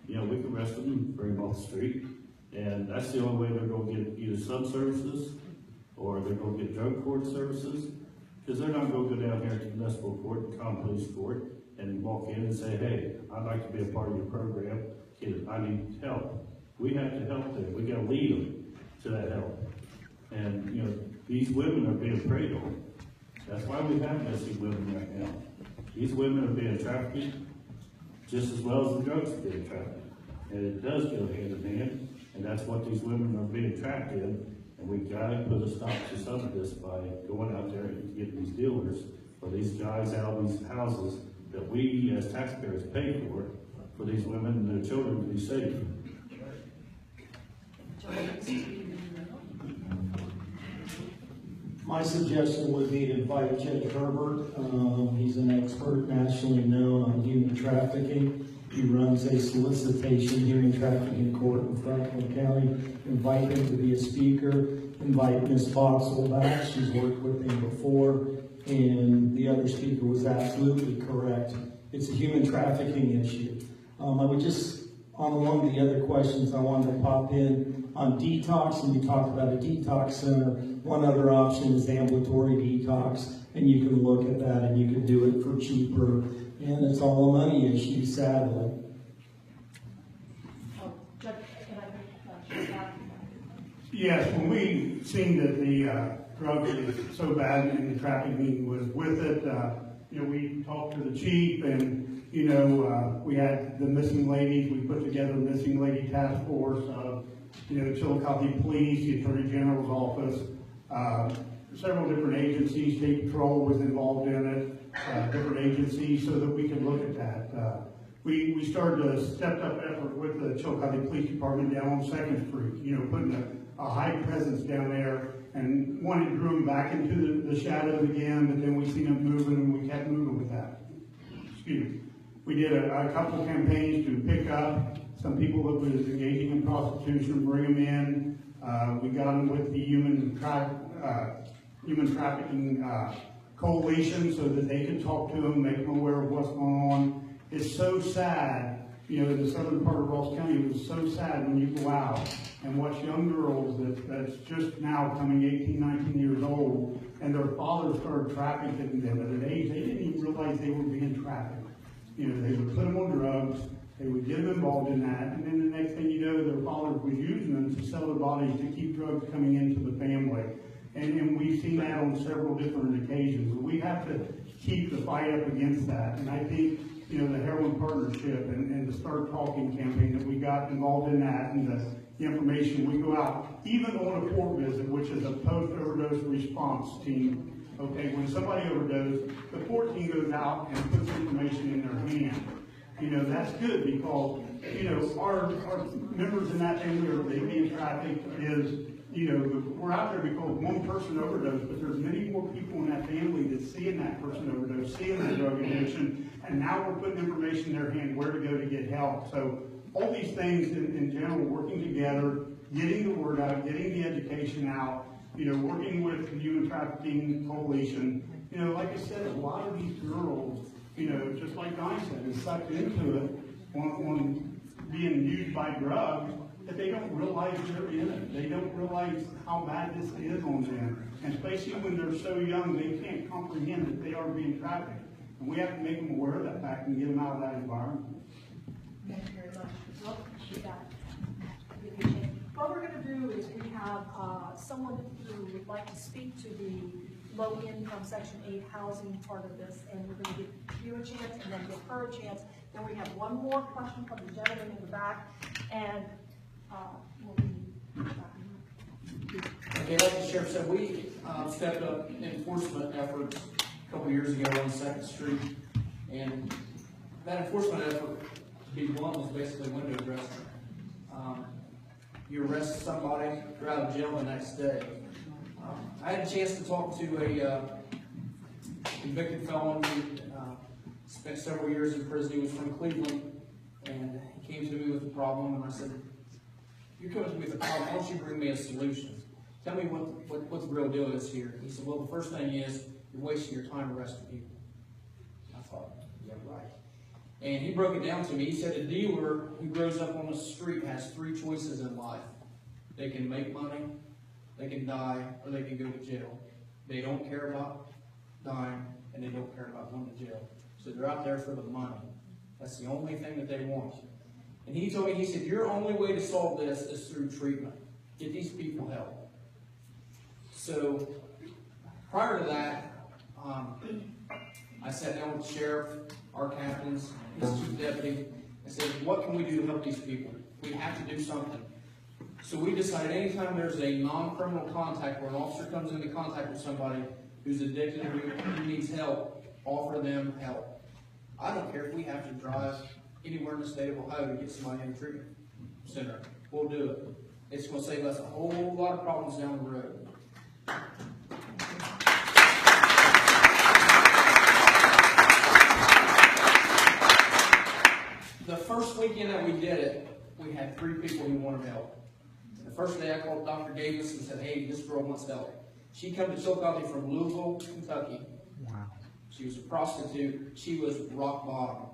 You know, we can arrest them and bring them off the street. And that's the only way they're going to get either some services or they're going to get drug court services. Because they're not going to go down here to municipal court and common police court and walk in and say, hey, I'd like to be a part of your program. I need help. We have to help them. We got to lead them to that help. And, you know, these women are being preyed on. That's why we have missing women right now. These women are being trafficked just as well as the drugs are being trafficked. And it does go hand in hand, and that's what these women are being trapped in. And we've got to put a stop to some of this by going out there and getting these dealers or these guys out of these houses that we as taxpayers pay for these women and their children to be safe. My suggestion would be to invite Judge Herbert. He's an expert nationally known on human trafficking. He runs a solicitation human trafficking court in Franklin County. Invite him to be a speaker. Invite Ms. Boxell back. She's worked with him before. And the other speaker was absolutely correct. It's a human trafficking issue. I would just, on one of the other questions, I wanted to pop in on detox, and you talked about a detox center. One other option is ambulatory detox, and you can look at that and you can do it for cheaper. And it's all a money issue, sadly. Yes, when we seen that the drugs was so bad and the trafficking was with it, we talked to the chief, and we had the missing ladies. We put together a missing lady task force of Chillicothe Police, the Attorney General's office, several different agencies. State Patrol was involved in it, different agencies, so that we could look at that. We started a stepped-up effort with the Chillicothe Police Department down on 2nd Street, putting a high presence down there, and one, it drew them back into the shadows again, but then we seen them moving, and we kept moving with that. Excuse me. We did a couple campaigns to pick up some people that was engaging in prostitution, bring them in. We got them with the human trafficking coalition so that they could talk to them, make them aware of what's going on. It's so sad, in the southern part of Ross County, it was so sad when you go out and watch young girls that's just now coming 18, 19 years old, and their fathers started trafficking them at an age they didn't even realize they were being trafficked. They would put them on drugs, they would get them involved in that, and then the next thing you know, their fathers were using them to sell their bodies to keep drugs coming into the family. And we've seen that on several different occasions. We have to keep the fight up against that. And I think, the Heroin Partnership and the Start Talking campaign that we got involved in that, and the information we go out, even on a court visit, which is a post-overdose response team. Okay, when somebody overdosed, the court team goes out and puts information in their hand. That's good because, our members in that family or they being trafficked is, we're out there because one person overdosed, but there's many more people in that family that's seeing that person overdose, seeing that drug addiction, and now we're putting information in their hand where to go to get help. So all these things in general, working together, getting the word out, getting the education out, working with the Human Trafficking Coalition. Like I said, a lot of these girls, just like Guy said, is sucked into it on being used by drugs, that they don't realize they're in it. They don't realize how bad this is on them. And especially when they're so young, they can't comprehend that they are being trafficked. And we have to make them aware of that fact and get them out of that environment. Thank you very much. Well, we got it. What we're going to do is we have someone who would like to speak to the low-income Section 8 housing part of this, and we're going to give you a chance and then give her a chance. Then we have one more question from the gentleman in the back, and we'll be back. Okay, like the sheriff said, we stepped up enforcement efforts a couple years ago on 2nd Street, and that enforcement effort, to be blunt, was basically window dressing. You arrest somebody, you're out of jail the next day. I had a chance to talk to a convicted felon who spent several years in prison. He was from Cleveland, and he came to me with a problem, and I said, "You're coming to me with a problem, why don't you bring me a solution? Tell me what the real deal is here." He said, "Well, the first thing is, you're wasting your time arresting people." I thought, yeah, right. And he broke it down to me. He said a dealer who grows up on the street has three choices in life. They can make money, they can die, or they can go to jail. They don't care about dying, and they don't care about going to jail. So they're out there for the money. That's the only thing that they want. And he told me, he said, your only way to solve this is through treatment. Get these people help. So prior to that, I sat down with the sheriff, our captains, his chief deputy, and said, what can we do to help these people? We have to do something. So we decided anytime there's a non-criminal contact where an officer comes into contact with somebody who's addicted or who needs help, offer them help. I don't care if we have to drive anywhere in the state of Ohio to get somebody in a treatment center. We'll do it. It's going to save us a whole lot of problems down the road. weekend that we did it, we had 3 people who wanted help. And the first day I called Dr. Davis and said, hey, this girl wants help. She come to Chillicothe from Louisville, Kentucky. Wow. She was a prostitute. She was rock bottom.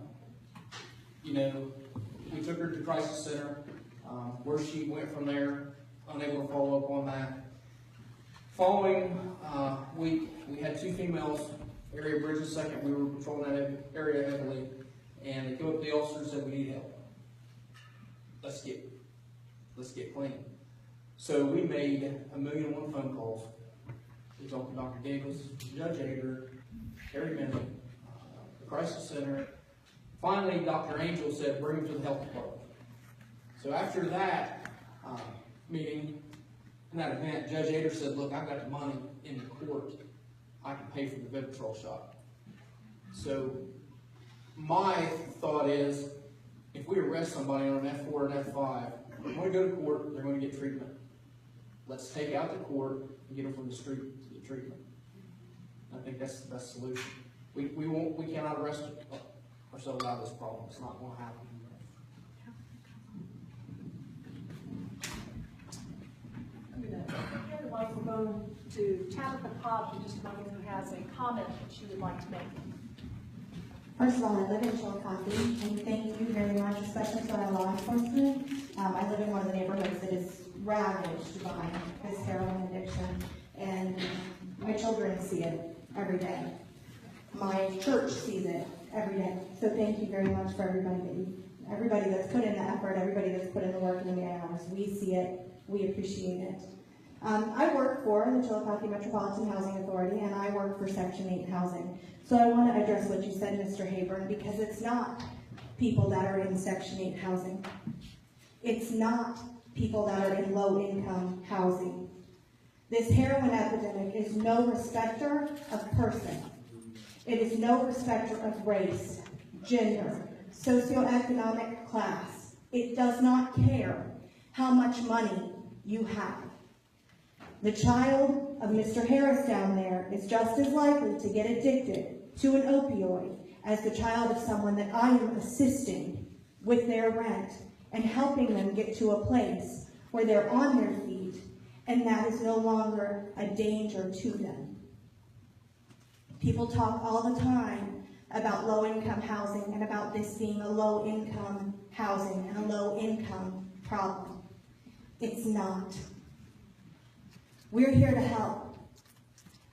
You know, we took her to Crisis Center, where she went from there, unable to follow up on that. Following week, we had 2 females, area Bridges second. We were patrolling that area heavily, and they came up to the officer and said, we need help. Let's get clean. So we made 1,000,001 phone calls. We talked to Dr. Davis, Judge Ager, Terry Minnick, the Crisis Center. Finally, Dr. Angel said, bring him to the health department. So after that meeting, in that event, Judge Ager said, look, I've got the money in the court. I can pay for the Vivitrol shot. So my thought is, if we arrest somebody on an F4 and F5, they're going to go to court, they're going to get treatment. Let's take out the court and get them from the street to get treatment. I think that's the best solution. We cannot arrest ourselves out of this problem. It's not going to happen. I'm going to hand the microphone to Tabitha Cobb in just a moment, who has a comment that she would like to make. First of all, I live in Chillicothe, and thank you very much, especially to our law enforcement. I live in one of the neighborhoods that is ravaged by this heroin addiction, and my children see it every day. My church sees it every day. So thank you very much for everybody that's put in the effort, everybody that's put in the work and the hours. We see it. We appreciate it. I work for the Chillicothe Metropolitan Housing Authority, and I work for Section 8 housing. So I want to address what you said, Mr. Hayburn, because it's not people that are in Section 8 housing. It's not people that are in low-income housing. This heroin epidemic is no respecter of person. It is no respecter of race, gender, socioeconomic class. It does not care how much money you have. The child of Mr. Harris down there is just as likely to get addicted to an opioid as the child of someone that I am assisting with their rent and helping them get to a place where they're on their feet and that is no longer a danger to them. People talk all the time about low-income housing and about this being a low-income housing and a low-income problem. It's not. We're here to help,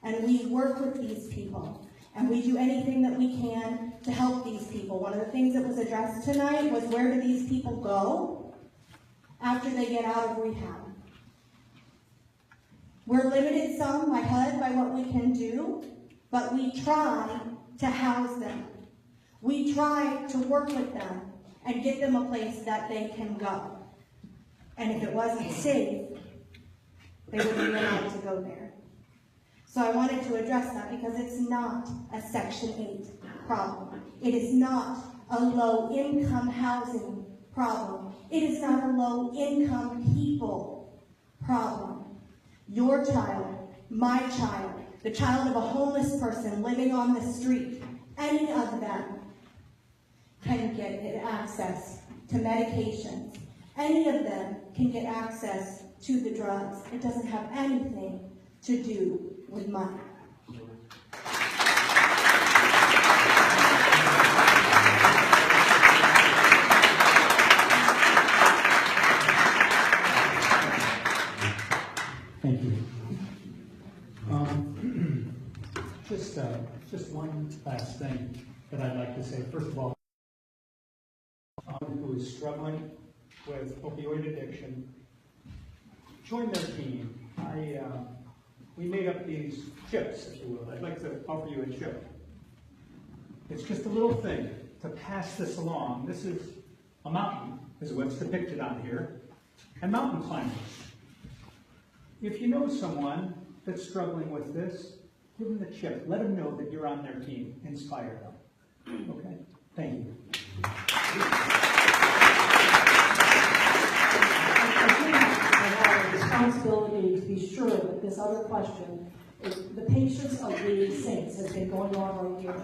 and we work with these people, and we do anything that we can to help these people. One of the things that was addressed tonight was, where do these people go after they get out of rehab? We're limited some by HUD, by what we can do, but we try to house them. We try to work with them and get them a place that they can go. And if it wasn't safe, they wouldn't be allowed to go there. So I wanted to address that because it's not a Section 8 problem. It is not a low-income housing problem. It is not a low-income people problem. Your child, my child, the child of a homeless person living on the street, any of them can get access to medications. Any of them can get access to the drugs. It doesn't have anything to do with money. Thank you. Just one last thing that I'd like to say. First of all, who is struggling with opioid addiction, join their team. We made up these chips, if you will. I'd like to offer you a chip. It's just a little thing to pass this along. This is a mountain, is what's depicted on here, and mountain climbers. If you know someone that's struggling with this, give them the chip. Let them know that you're on their team. Inspire them. Okay? Thank you. I have a responsibility to be sure that this other question, the patience of the saints has been going on right here.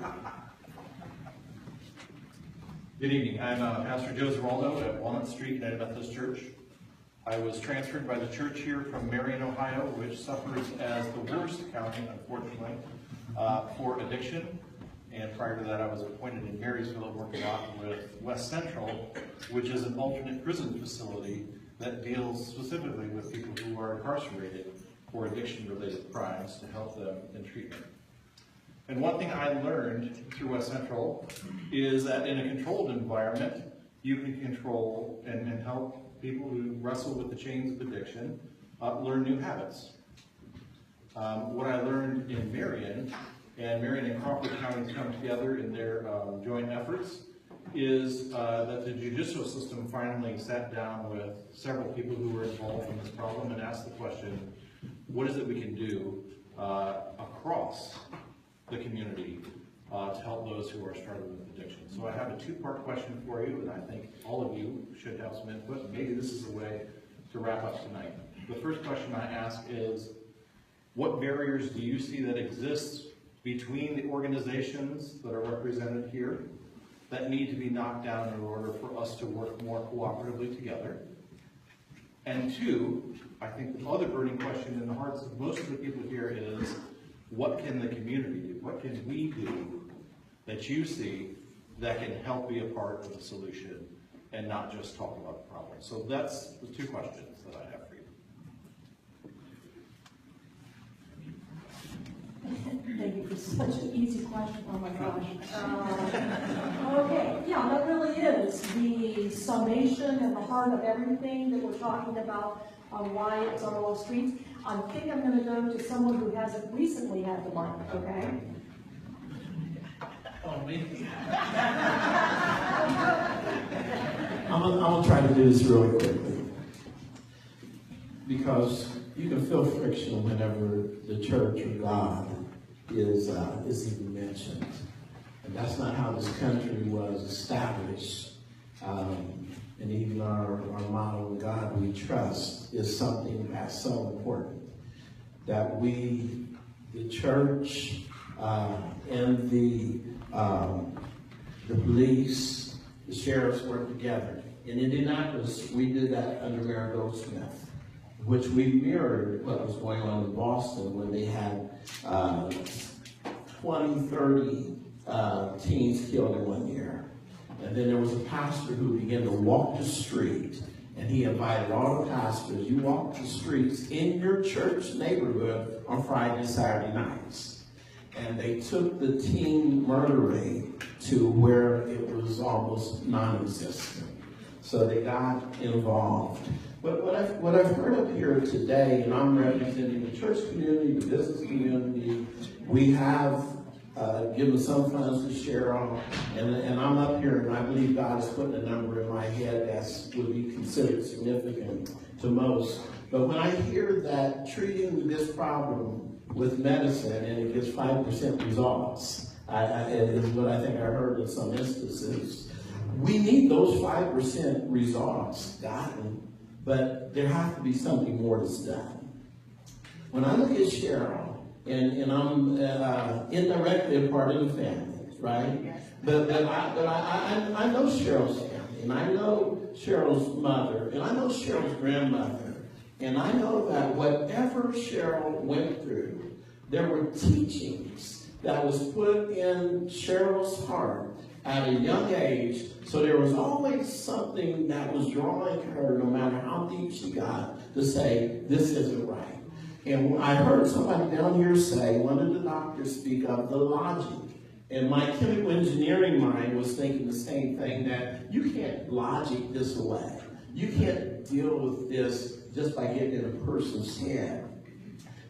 Good evening. I'm Pastor Joe Zeraldo at Walnut Street United Methodist Church. I was transferred by the church here from Marion, Ohio, which suffers as the worst county, unfortunately, for addiction. And prior to that, I was appointed in Marysville, working a lot with West Central, which is an alternate prison facility that deals specifically with people who are incarcerated for addiction-related crimes to help them in treatment. And one thing I learned through West Central is that in a controlled environment, you can control and help people who wrestle with the chains of addiction learn new habits. What I learned in Marion, and Marion and Crawford counties come together in their joint efforts, is that the judicial system finally sat down with several people who were involved in this problem and asked the question, what is it we can do across the community to help those who are struggling with addiction? So I have a two-part question for you, and I think all of you should have some input. Maybe this is a way to wrap up tonight. The first question I ask is, what barriers do you see that exist between the organizations that are represented here that need to be knocked down in order for us to work more cooperatively together? And two, I think the other burning question in the hearts of most of the people here is, what can the community do? What can we do that you see that can help be a part of the solution and not just talk about the problem? So that's the two questions that I have for you. Thank you for such an easy question. Oh my gosh. Okay, yeah, that really is the summation and the heart of everything that we're talking about on why it's on all streets. I think I'm going to go to someone who hasn't recently had the mic, okay? Oh, me? I'm gonna try to do this really quickly, because you can feel friction whenever the church or God is even mentioned. And that's not how this country was established. And even our motto, "In God we trust," is something that's so important. That we, the church, and the police, the sheriffs work together. In Indianapolis, we did that under Mayor Goldsmith, which we mirrored what was going on in Boston when they had 20, 30 teens killed in 1 year. And then there was a pastor who began to walk the street, and he invited all the pastors, you walk the streets in your church neighborhood on Friday and Saturday nights. And they took the teen murder rate to where it was almost non-existent. So they got involved. But what I've heard up here today, and I'm representing the church community, the business community, we have given some funds to share on, and I'm up here, and I believe God is putting a number in my head that would be considered significant to most. But when I hear that treating this problem with medicine and it gives 5% results, is what I think I heard in some instances. We need those 5% results gotten, but there has to be something more that's done. When I look at Cheryl, and I'm indirectly a part of the family, right? But I know Cheryl's family, and I know Cheryl's mother, and I know Cheryl's grandmother, and I know that whatever Cheryl went through, there were teachings that was put in Cheryl's heart at a young age, so there was always something that was drawing her, no matter how deep she got, to say, this isn't right. And I heard somebody down here say, one of the doctors speak of the logic. And my chemical engineering mind was thinking the same thing, that you can't logic this away. You can't deal with this just by getting in a person's head.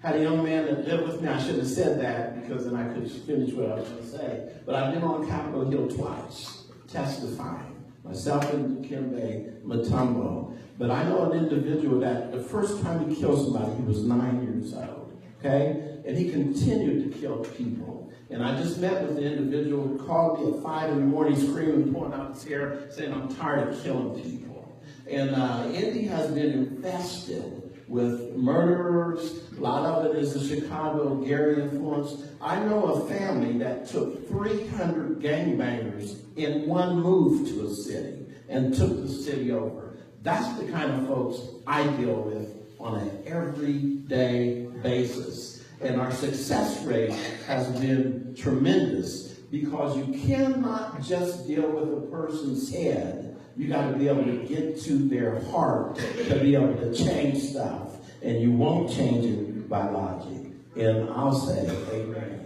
Had a young man that lived with me, I should have said that because then I could finish what I was going to say. But I've been on Capitol Hill twice, testifying. Myself and Kimbe Matumbo. But I know an individual that the first time he killed somebody, he was 9 years old, okay? And he continued to kill people. And I just met with the individual who called me at 5 in the morning screaming, pulling out his hair, saying, I'm tired of killing people. And Indy has been infested with murderers. A lot of it is the Chicago Gary influence. I know a family that took 300 gangbangers in one move to a city and took the city over. That's the kind of folks I deal with on an everyday basis. And our success rate has been tremendous because you cannot just deal with a person's head. You got to be able to get to their heart to be able to change stuff. And you won't change it by logic. And I'll say amen.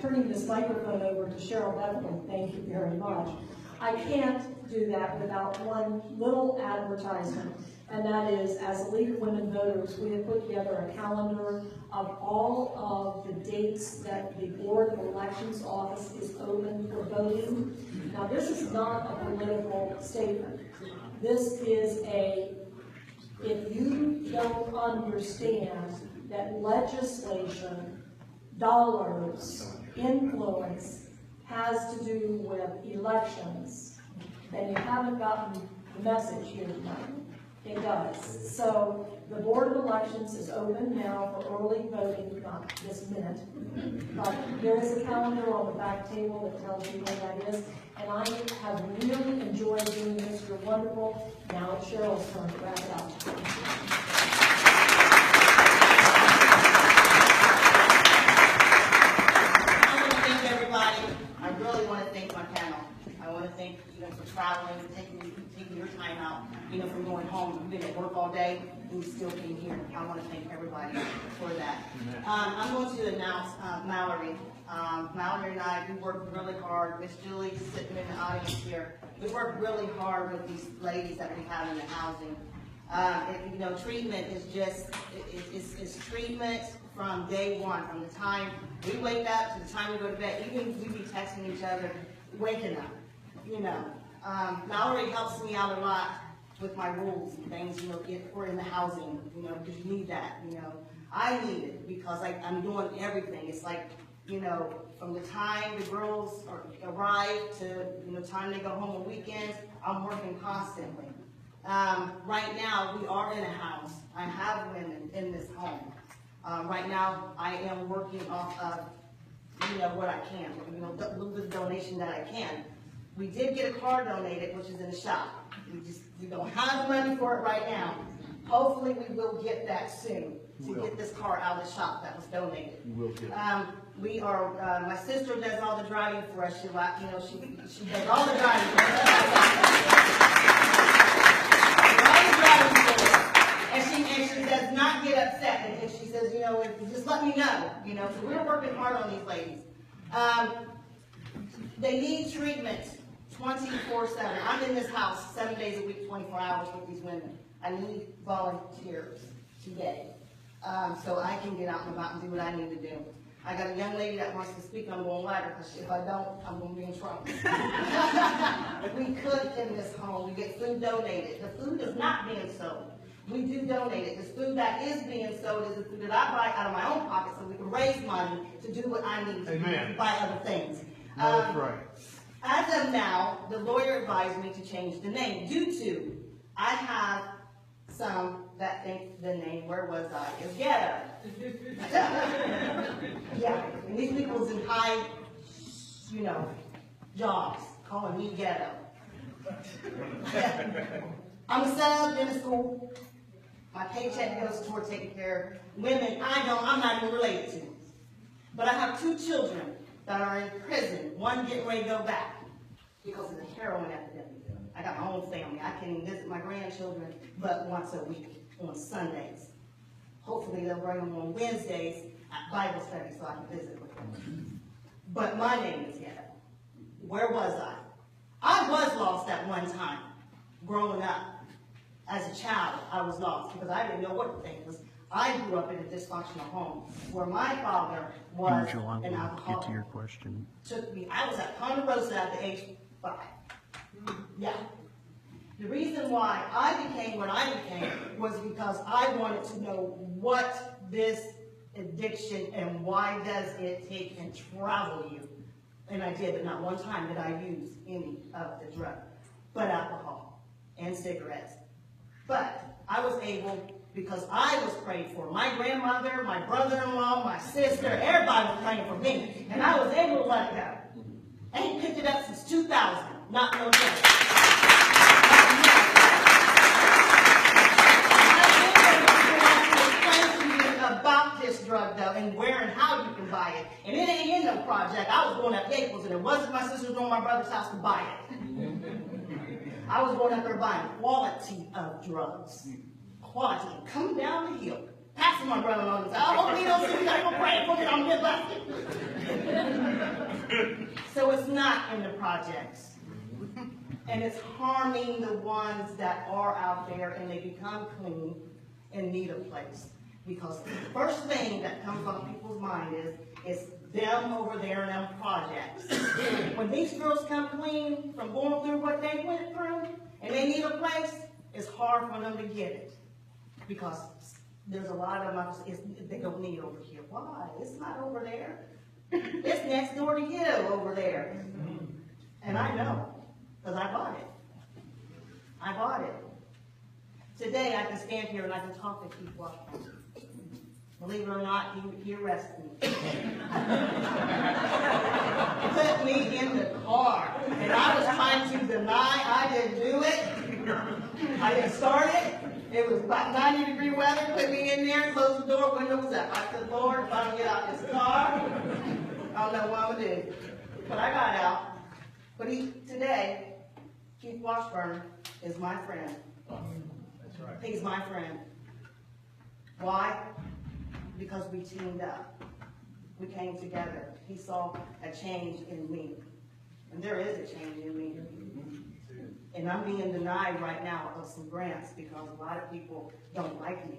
Turning this microphone over to Cheryl Beverly, thank you very much. I can't do that without one little advertisement, and that is, as the League of Women Voters, we have put together a calendar of all of the dates that the Board of Elections office is open for voting. Now, this is not a political statement. This is if you don't understand that legislation, dollars, influence has to do with elections, then you haven't gotten the message here tonight. It does. So the Board of Elections is open now for early voting, not this minute, but there is a calendar on the back table that tells you when that is, and I have really enjoyed doing this. You're wonderful. Now it's Cheryl's turn to wrap it up. I really want to thank my panel. I want to thank you for traveling, taking your time out, from going home. You've been at work all day and you still came here. I want to thank everybody for that. I'm going to announce Mallory. Mallory and I, we worked really hard. Miss Julie's sitting in the audience here. We worked really hard with these ladies that we have in the housing. Treatment is just, it's treatment from day one, from the time we wake up to the time we go to bed. Even we be texting each other, waking up, Mallory helps me out a lot with my rules and things, if we're in the housing, because you need that, I need it because I'm doing everything. It's like, from the time the girls arrive to, time they go home on weekends, I'm working constantly. Right now, we are in a house. I have women in this home. Right now, I am working off of, what I can, the little bit of donation that I can. We did get a car donated, which is in the shop. We don't have the money for it right now. Hopefully, we will get that soon to get this car out of the shop that was donated. You will get it. We are, my sister does all the driving for us. She does all the driving for us. And she does not get upset. And she says, just let me know. So we're working hard on these ladies. They need treatment 24/7. I'm in this house 7 days a week, 24 hours with these women. I need volunteers today. So I can get out and about and do what I need to do. I got a young lady that wants to speak. I'm going louder because if I don't, I'm going to be in trouble. We cook in this home. We get food donated. The food is not being sold. We do donate it. The food that is being sold is the food that I buy out of my own pocket so we can raise money to do what I need to do to buy other things. That's right. As of now, the lawyer advised me to change the name due to I have some that think the name, where was I, is ghetto. Yeah, and these people's in high, jobs calling me ghetto. I'm a sub in a school. My paycheck goes toward taking care of women I'm not even related to. But I have 2 children that are in prison, one getting ready to go back because of the heroin epidemic. I got my own family. I can even visit my grandchildren but once a week on Sundays. Hopefully they'll bring them on Wednesdays at Bible study so I can visit with them. But my name is ghetto. Where was I? I was lost at one time. Growing up, as a child, I was lost because I didn't know what the thing was. I grew up in a dysfunctional home where my father was an alcoholic. Get to your question. Took me. I was at Ponderosa at the age of 5. Yeah. The reason why I became what I became was because I wanted to know what this addiction and why does it take and travel you. And I did, but not one time did I use any of the drug, but alcohol and cigarettes. But I was able, because I was prayed for. My grandmother, my brother-in-law, my sister, everybody was praying for me. And I was able to let it go. I ain't picked it up since 2000. Not no joke. About this drug though, and where and how you can buy it. And it ain't in no project. I was going up Naples, and it wasn't my sister's or my brother's house to buy it. I was going up there buying quality of drugs. Quality. Coming down the hill. Passing my brother-in-law and saying, I hope he don't see me. I'm going to pray for me. I'm going to get busted. So it's not in the projects. And it's harming the ones that are out there and they become clean and need a place. Because the first thing that comes on people's mind is them over there in them projects. When these girls come clean from going through what they went through and they need a place, it's hard for them to get it. Because there's a lot of them, they don't need over here. Why? It's not over there. It's next door to you over there. And I know, because I bought it. I bought it. Today I can stand here and I can talk to Keith Washington. Believe it or not, he arrested me. Put me in the car. And I was trying to deny I didn't do it. I didn't start it. It was about 90-degree weather. Put me in there, closed the door, window was up. I said, Lord, if I don't get out this car, I don't know what I'm going to do. But I got out. But today, Keith Washburn is my friend. That's right. He's my friend. Why? Because we teamed up. We came together. He saw a change in me. And there is a change in me. And I'm being denied right now of some grants because a lot of people don't like me.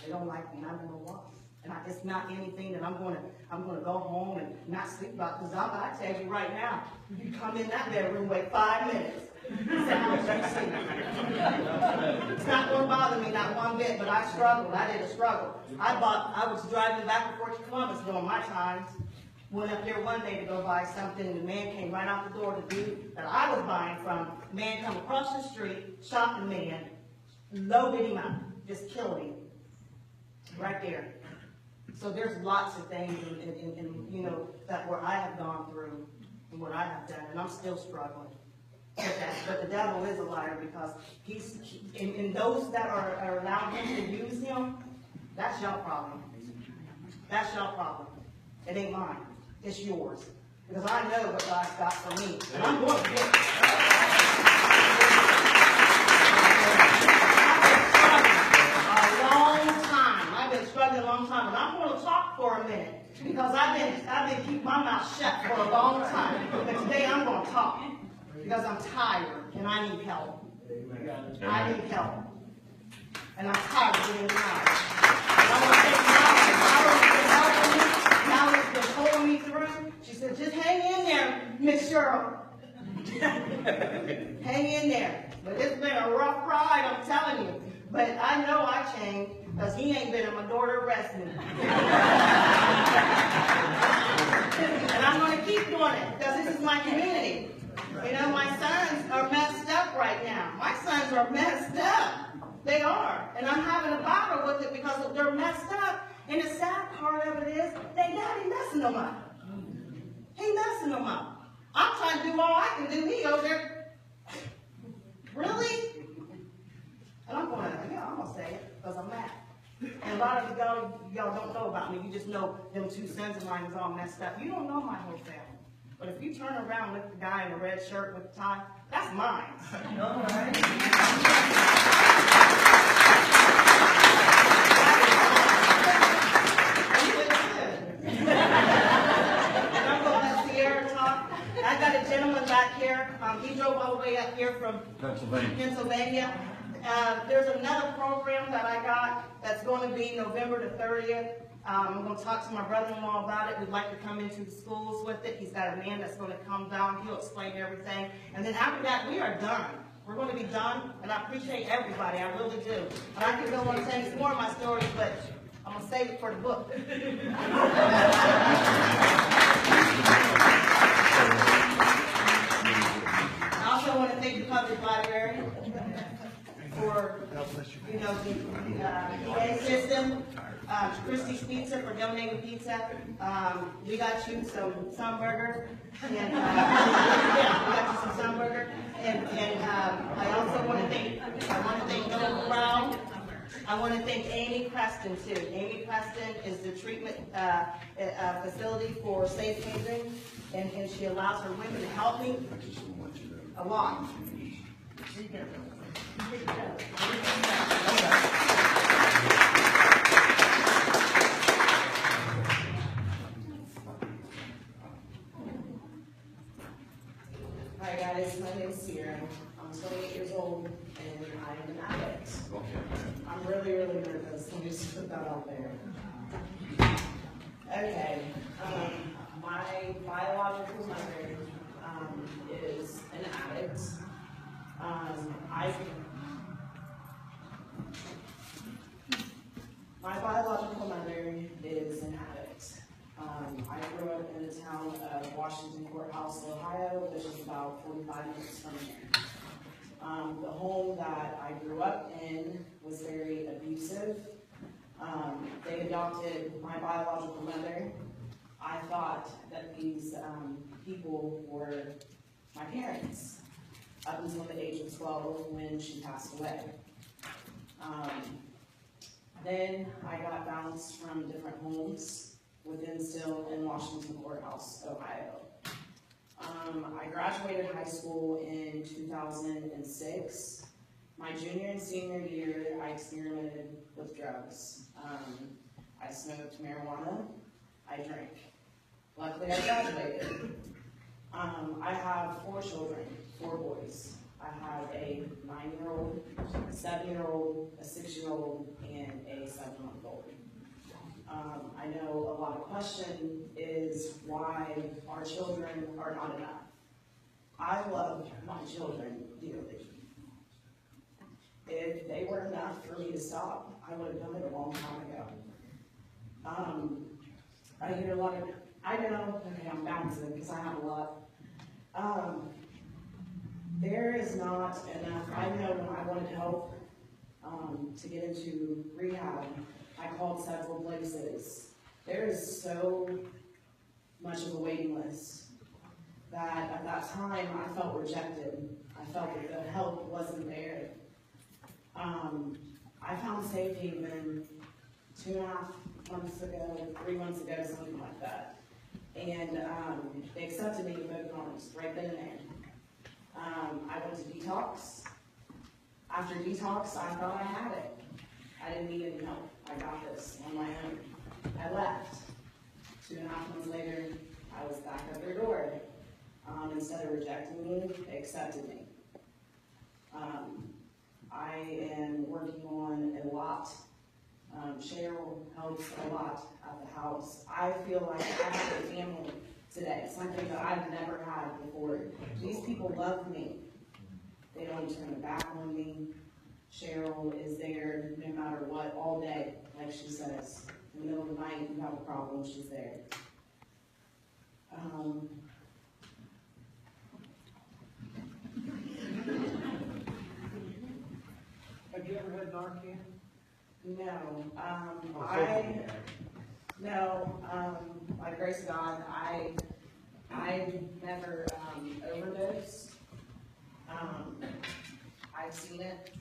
They don't like me, and I don't know why. And it's not anything that I'm going to go home and not sleep about. Because I tell you right now, you come in that bedroom, wait 5 minutes. It's not going to bother me, not one bit, but I struggled. I did a struggle. I was driving back and forth to Columbus during my times. Went up there one day to go buy something, and the man came right out the door to do that I was buying from. Man come across the street, shot the man, loaded him up, just killed him. Right there. So there's lots of things in you know, that where I have gone through and what I have done, and I'm still struggling. But the devil is a liar because in those that are allowing him to use him, that's your problem. That's your problem. It ain't mine. It's yours. Because I know what God's got for me. And I'm going to get it. I've been struggling a long time. And I'm going to talk for a minute. Because I've been keeping my mouth shut for a long time. But today I'm going to talk. Because I'm tired and I need help. I need help. And I'm tired of being tired. And I want to thank God for helping me. Now it's been pulling me through. She said, just hang in there, Miss Cheryl. Hang in there. But it's been a rough ride, I'm telling you. But I know I changed because he ain't been at my door to arrest me. And I'm going to keep doing it because this is my community. You know, my sons are messed up right now. My sons are messed up. They are. And I'm having a battle with it because they're messed up. And the sad part of it is, they daddy messing them up. He messing them up. I'm trying to do all I can do. He over there, really? And I'm going, yeah, I'm going to say it because I'm mad. And a lot of y'all don't know about me. You just know them 2 sons of mine is all messed up. You don't know my whole family. But if you turn around with the guy in the red shirt with the tie, that's mine. All right? I'm going to let Sierra talk. I got a gentleman back here. He drove all the way up here from Pennsylvania. There's another program that I got that's going to be November the 30th. I'm going to talk to my brother-in-law about it. We'd like to come into the schools with it. He's got a man that's going to come down. He'll explain everything. And then after that, we are done. We're going to be done. And I appreciate everybody. I really do. And I can go on and tell you more of my stories, but I'm going to save it for the book. the public library for, you know, the PA system. Christie's Pizza for donating pizza. We got you some burger. And, yeah, we got you some burger. And I also want to thank, Bill Brown. I want to thank Amy Preston too. Amy Preston is the treatment facility for safe haven, and she allows her women to help me a lot. Hi guys, my name is Sierra. I'm 28 years old and I am an addict. I'm really, really nervous. Let me just put that out there. Okay, my biological mother is an addict. My biological mother is an addict. I grew up in the town of Washington Courthouse, Ohio, which is about 45 minutes from here. The home that I grew up in was very abusive. They adopted my biological mother. I thought that these people were my parents up until the age of 12 when she passed away. Then I got bounced from different homes within still in Washington Courthouse, Ohio. I graduated high school in 2006. My junior and senior year, I experimented with drugs. I smoked marijuana, I drank. Luckily, I graduated. I have 4 children, 4 boys. I have a 9-year-old, a 7-year-old, a 6-year-old, and a 7-month-old. I know a lot of question is why our children are not enough. I love my children dearly. If they were enough for me to stop, I would have done it a long time ago. I hear a lot of, I know, okay, I'm bouncing because I have a lot. There is not enough. I know when I wanted help to get into rehab, I called several places. There is so much of a waiting list that at that time I felt rejected. I felt that the help wasn't there. I found Safe Haven 2.5 months ago, 3 months ago, something like that. And they accepted me with open arms right then and there. I went to detox. After detox, I thought I had it. I didn't need any help. I got this on my own. I left. 2.5 months later, I was back at their door. Instead of rejecting me, they accepted me. I am working on a lot. Cheryl helps a lot at the house. I feel like I have a family today, something that I've never had before. These people love me. They don't turn their back on me. Cheryl is there no matter what, all day, like she says. In the middle of the night, you have a problem, she's there. Have you ever had Narcan? No. By grace of God, I never overdosed. I've seen it.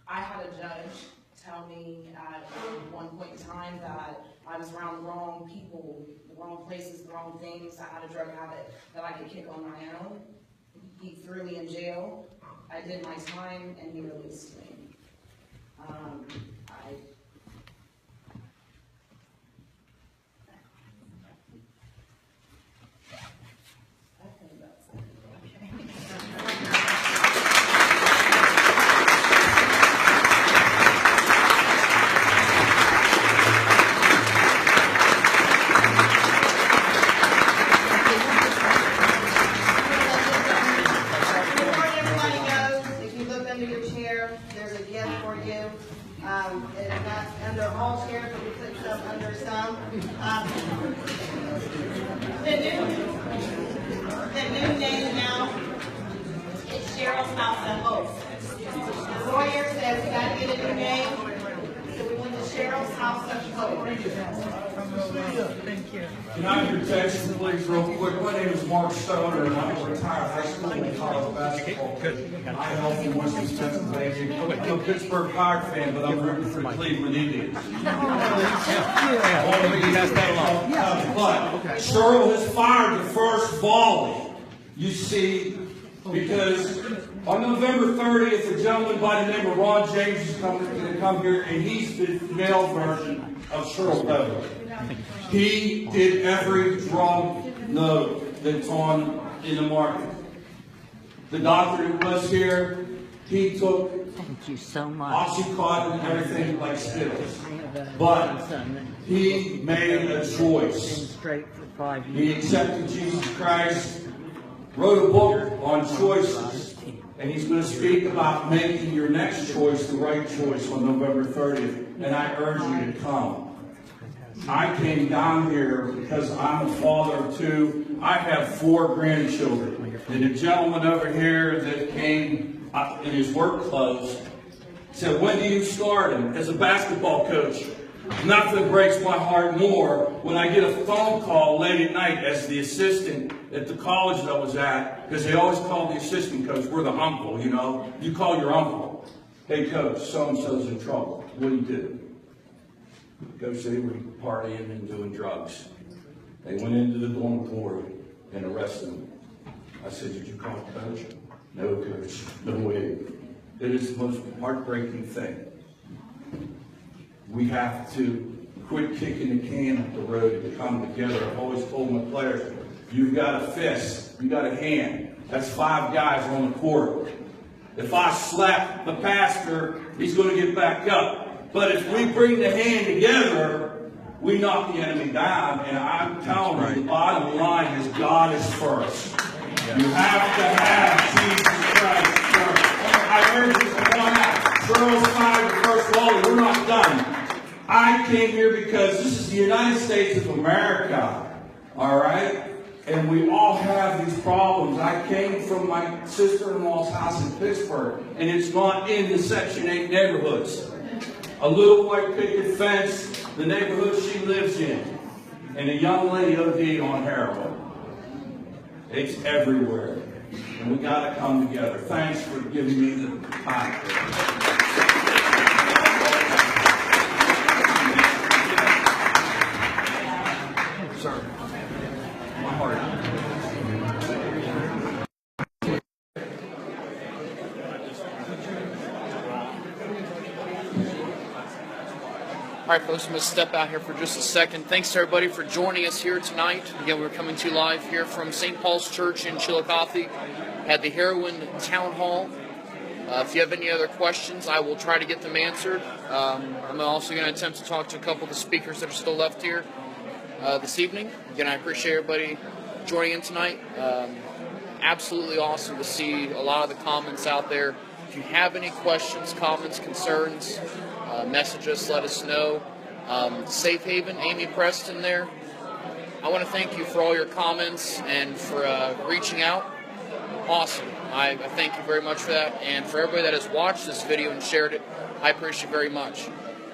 I had a judge tell me at one point in time that I was around the wrong people, the wrong places, the wrong things. I had a drug habit that I could kick on my own. He threw me in jail. I did my time and he released me. I think that's it. Before everybody goes, if you look under your chair, there's a gift for you. It's not house such as operation. Thank you. Can I have your attention, please, real quick? My name is Mark Stoner, and I'm a retired high school and college basketball coach. I help in Western Pennsylvania. I'm a Pittsburgh Pirate fan, but I'm rooting for the Cleveland Indians. But Cheryl has fired the first volley, you see, because on November 30th, a gentleman by the name of Ron James is going to come here, and he's the male version of Cheryl Beverly. He did every drug note that's in the market. The doctor who was here, he took Oxycontin and everything like Skittles. But he made a choice. He accepted Jesus Christ, wrote a book on choices, and he's going to speak about making your next choice the right choice on November 30th, and I urge you to come. I came down here because I'm a father of two. I have 4 grandchildren. And the gentleman over here that came in his work clothes said, when do you start him? As a basketball coach, nothing breaks my heart more when I get a phone call late at night as the assistant at the college that I was at, because they always call the assistant coach, we're the uncle, you know. You call your uncle, hey coach, so-and-so's in trouble. What do you do? Coach, they were partying and doing drugs. They went into the dormitory and arrested him. I said, did you call the coach? No, coach, no way. It is the most heartbreaking thing. We have to quit kicking the can up the road and come together. I've always told my players, you've got a fist, you've got a hand. That's 5 guys on the court. If I slap the pastor, he's going to get back up. But if we bring the hand together, we knock the enemy down. And I'm telling you, the bottom line is God is first. You have to have Jesus Christ first. I urge you to come out. Charles fired the first volley. We're not done. I came here because this is the United States of America. All right? And we all have these problems. I came from my sister-in-law's house in Pittsburgh, and it's not in the Section 8 neighborhoods. A little white picket fence, the neighborhood she lives in, and a young lady OD'd on heroin. It's everywhere, and we got to come together. Thanks for giving me the time. Sir, my heart. All right, folks, I'm going to step out here for just a second. Thanks to everybody for joining us here tonight. Again, we're coming to you live here from St. Paul's Church in Chillicothe at the Heroin Town Hall. If you have any other questions, I will try to get them answered. I'm also going to attempt to talk to a couple of the speakers that are still left here this evening. Again, I appreciate everybody joining in tonight. Absolutely awesome to see a lot of the comments out there. If you have any questions, comments, concerns, message us, let us know. Safe Haven, Amy Preston there. I want to thank you for all your comments and for reaching out. Awesome. I thank you very much for that. And for everybody that has watched this video and shared it, I appreciate it very much.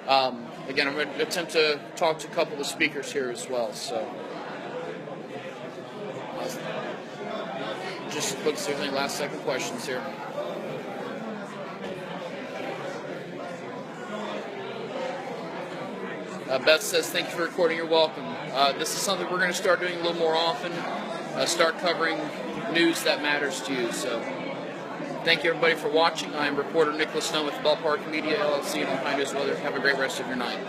Again, I'm going to attempt to talk to a couple of the speakers here as well. So, just look see any last second questions here. Beth says, thank you for recording. You're welcome. This is something we're going to start doing a little more often. Start covering news that matters to you. So, thank you everybody for watching. I am reporter Nicholas Snow with Belpark Media LLC and Ohio News Weather. Have a great rest of your night.